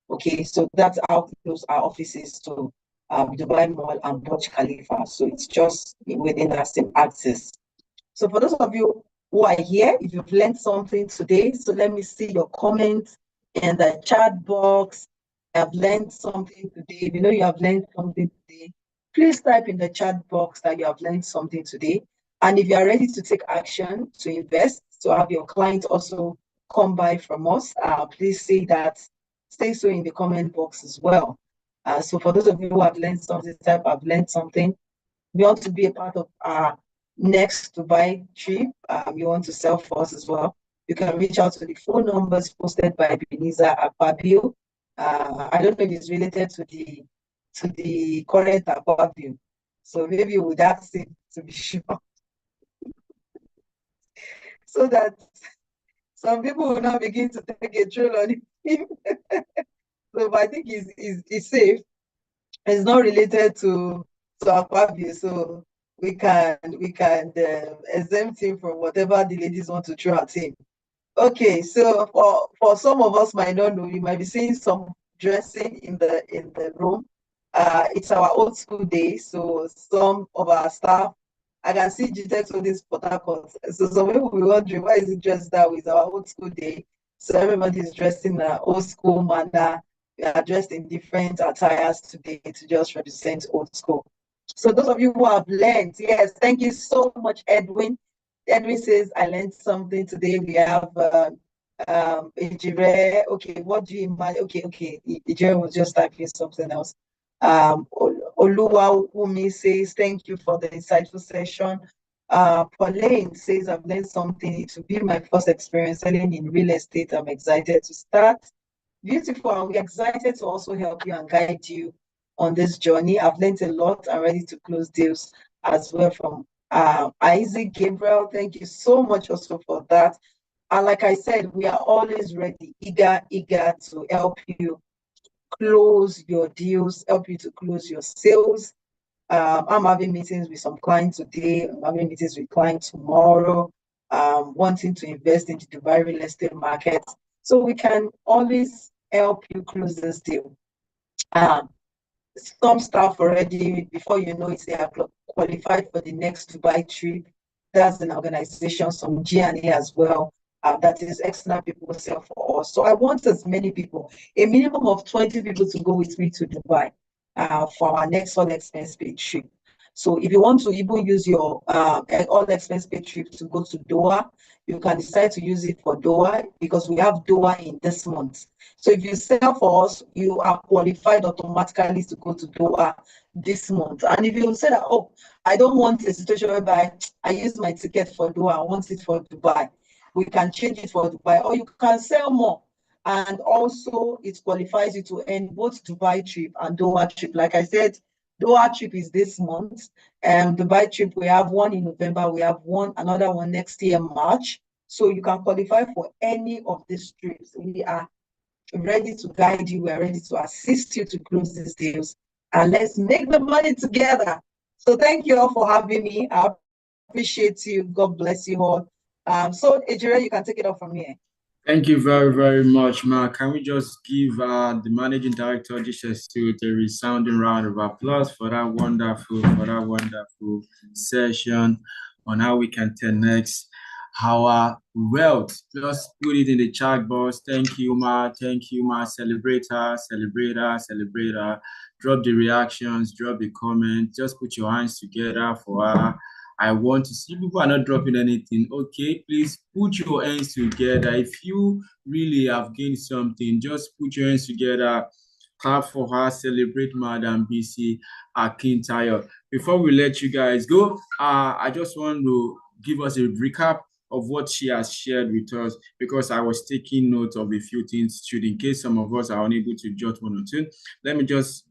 Okay, so that's how close our office is to Dubai Mall and Burj Khalifa. So it's just within that same access. So for those of you who are here, if you've learned something today, so let me see your comments in the chat box. I've learned something today. If you know you have learned something today, please type in the chat box that you have learned something today. And if you are ready to take action to invest, to have your client also come buy from us, please say so in the comment box as well. So for those of you who have learned something, type I've learned something. You want to be a part of our next Dubai trip, you want to sell for us as well, you can reach out to the phone numbers posted by Ebenezer Akpabio. I don't know if it's related to the current Akpabio. So maybe we would ask him to be sure. So that some people will now begin to take a drill on him. So I think he's safe. It's not related to Akpabio. So we can exempt him from whatever the ladies want to throw at him. Okay, so for some of us might not know, you might be seeing some dressing in the room. It's our old school day, so some of our staff, I can see Gitex with this Port Harcourt. So some people will be wondering why is it dressed that way? It's our old school day, so everybody is dressed in an old school manner. We are dressed in different attires today to just represent old school. So those of you who have learned, yes, thank you so much, Edwin. Edwin says, I learned something today. We have Ejire. Okay, what do you imagine? Okay. Ejire was just typing something else. Oluwa Umi says, thank you for the insightful session. Pauline says, I've learned something. It will be my first experience selling in real estate. I'm excited to start. Beautiful. And we're excited to also help you and guide you on this journey. I've learned a lot. I'm ready to close deals as well from Isaac Gabriel. Thank you so much also for that. And like I said, we are always ready, eager to help you close your deals, help you to close your sales. I'm having meetings with some clients today. I'm having meetings with clients tomorrow, wanting to invest into the Dubai real estate market. So we can always help you close this deal. Some staff already, before you know it, they are qualified for the next Dubai trip. That's an organization, some G&A as well. That is external people sell for us. So I want as many people, a minimum of 20 people to go with me to Dubai for our next all expense paid trip. So if you want to even use your all expense paid trip to go to Doha, you can decide to use it for Doha because we have Doha in this month. So if you sell for us, you are qualified automatically to go to Doha this month. And if you say that, oh, I don't want a situation whereby I use my ticket for Doha, I want it for Dubai, we can change it for Dubai, or you can sell more. And also it qualifies you to earn both Dubai trip and Doha trip. Like I said, Doha trip is this month, and Dubai trip, we have one in November, we have another one next year, March. So you can qualify for any of these trips. We are ready to guide you. We're ready to assist you to close these deals. And let's make the money together. So thank you all for having me. I appreciate you. God bless you all. So Ejire, you can take it off from here. Thank you very, very much, Mark. Can we just give the managing director, Jesus, to a resounding round of applause for that wonderful session on how we can 10x our wealth. Just put it in the chat box. Thank you, Ma. Thank you, Ma. Celebrate her. Drop the reactions, drop the comments. Just put your hands together for her. I want to see people are not dropping anything. Okay, please put your hands together. If you really have gained something, just put your hands together. Clap for her. Celebrate Madam BC Akintayo. Before we let you guys go, I just want to give us a recap of what she has shared with us, because I was taking note of a few things, in case some of us are unable to jot one or two. Let me just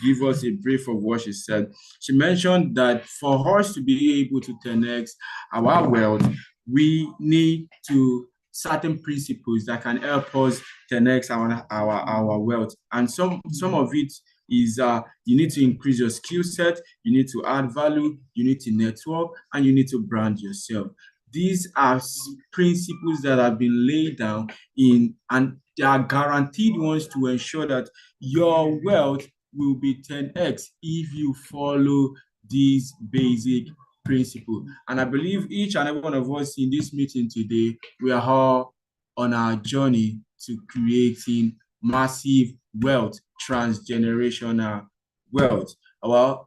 give us a brief of what she said. She mentioned that for us to be able to 10x our wealth, we need to certain principles that can help us 10x our wealth. And some of it is you need to increase your skill set, you need to add value, you need to network, and you need to brand yourself. These are principles that have been laid down and they are guaranteed ones to ensure that your wealth will be 10x if you follow these basic principles. And I believe each and every one of us in this meeting today, we are all on our journey to creating massive wealth, transgenerational wealth. Well,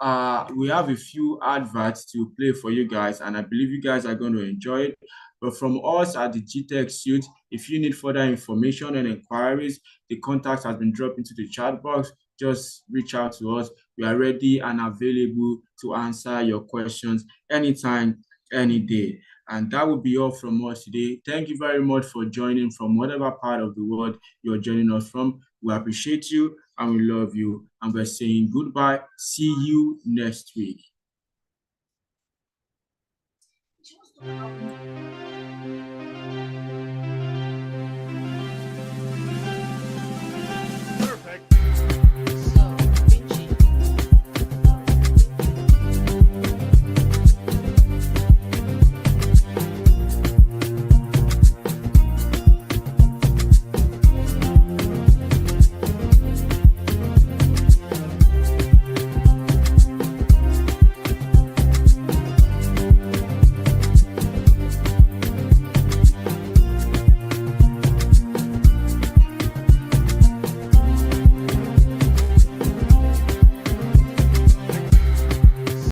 we have a few adverts to play for you guys, and I believe you guys are going to enjoy it. But from us at the GTech Suite, if you need further information and inquiries, the contact has been dropped into the chat box. Just reach out to us. We are ready and available to answer your questions anytime, any day. And that will be all from us today. Thank you very much for joining from whatever part of the world you're joining us from. We appreciate you and we love you. And we're saying goodbye. See you next week.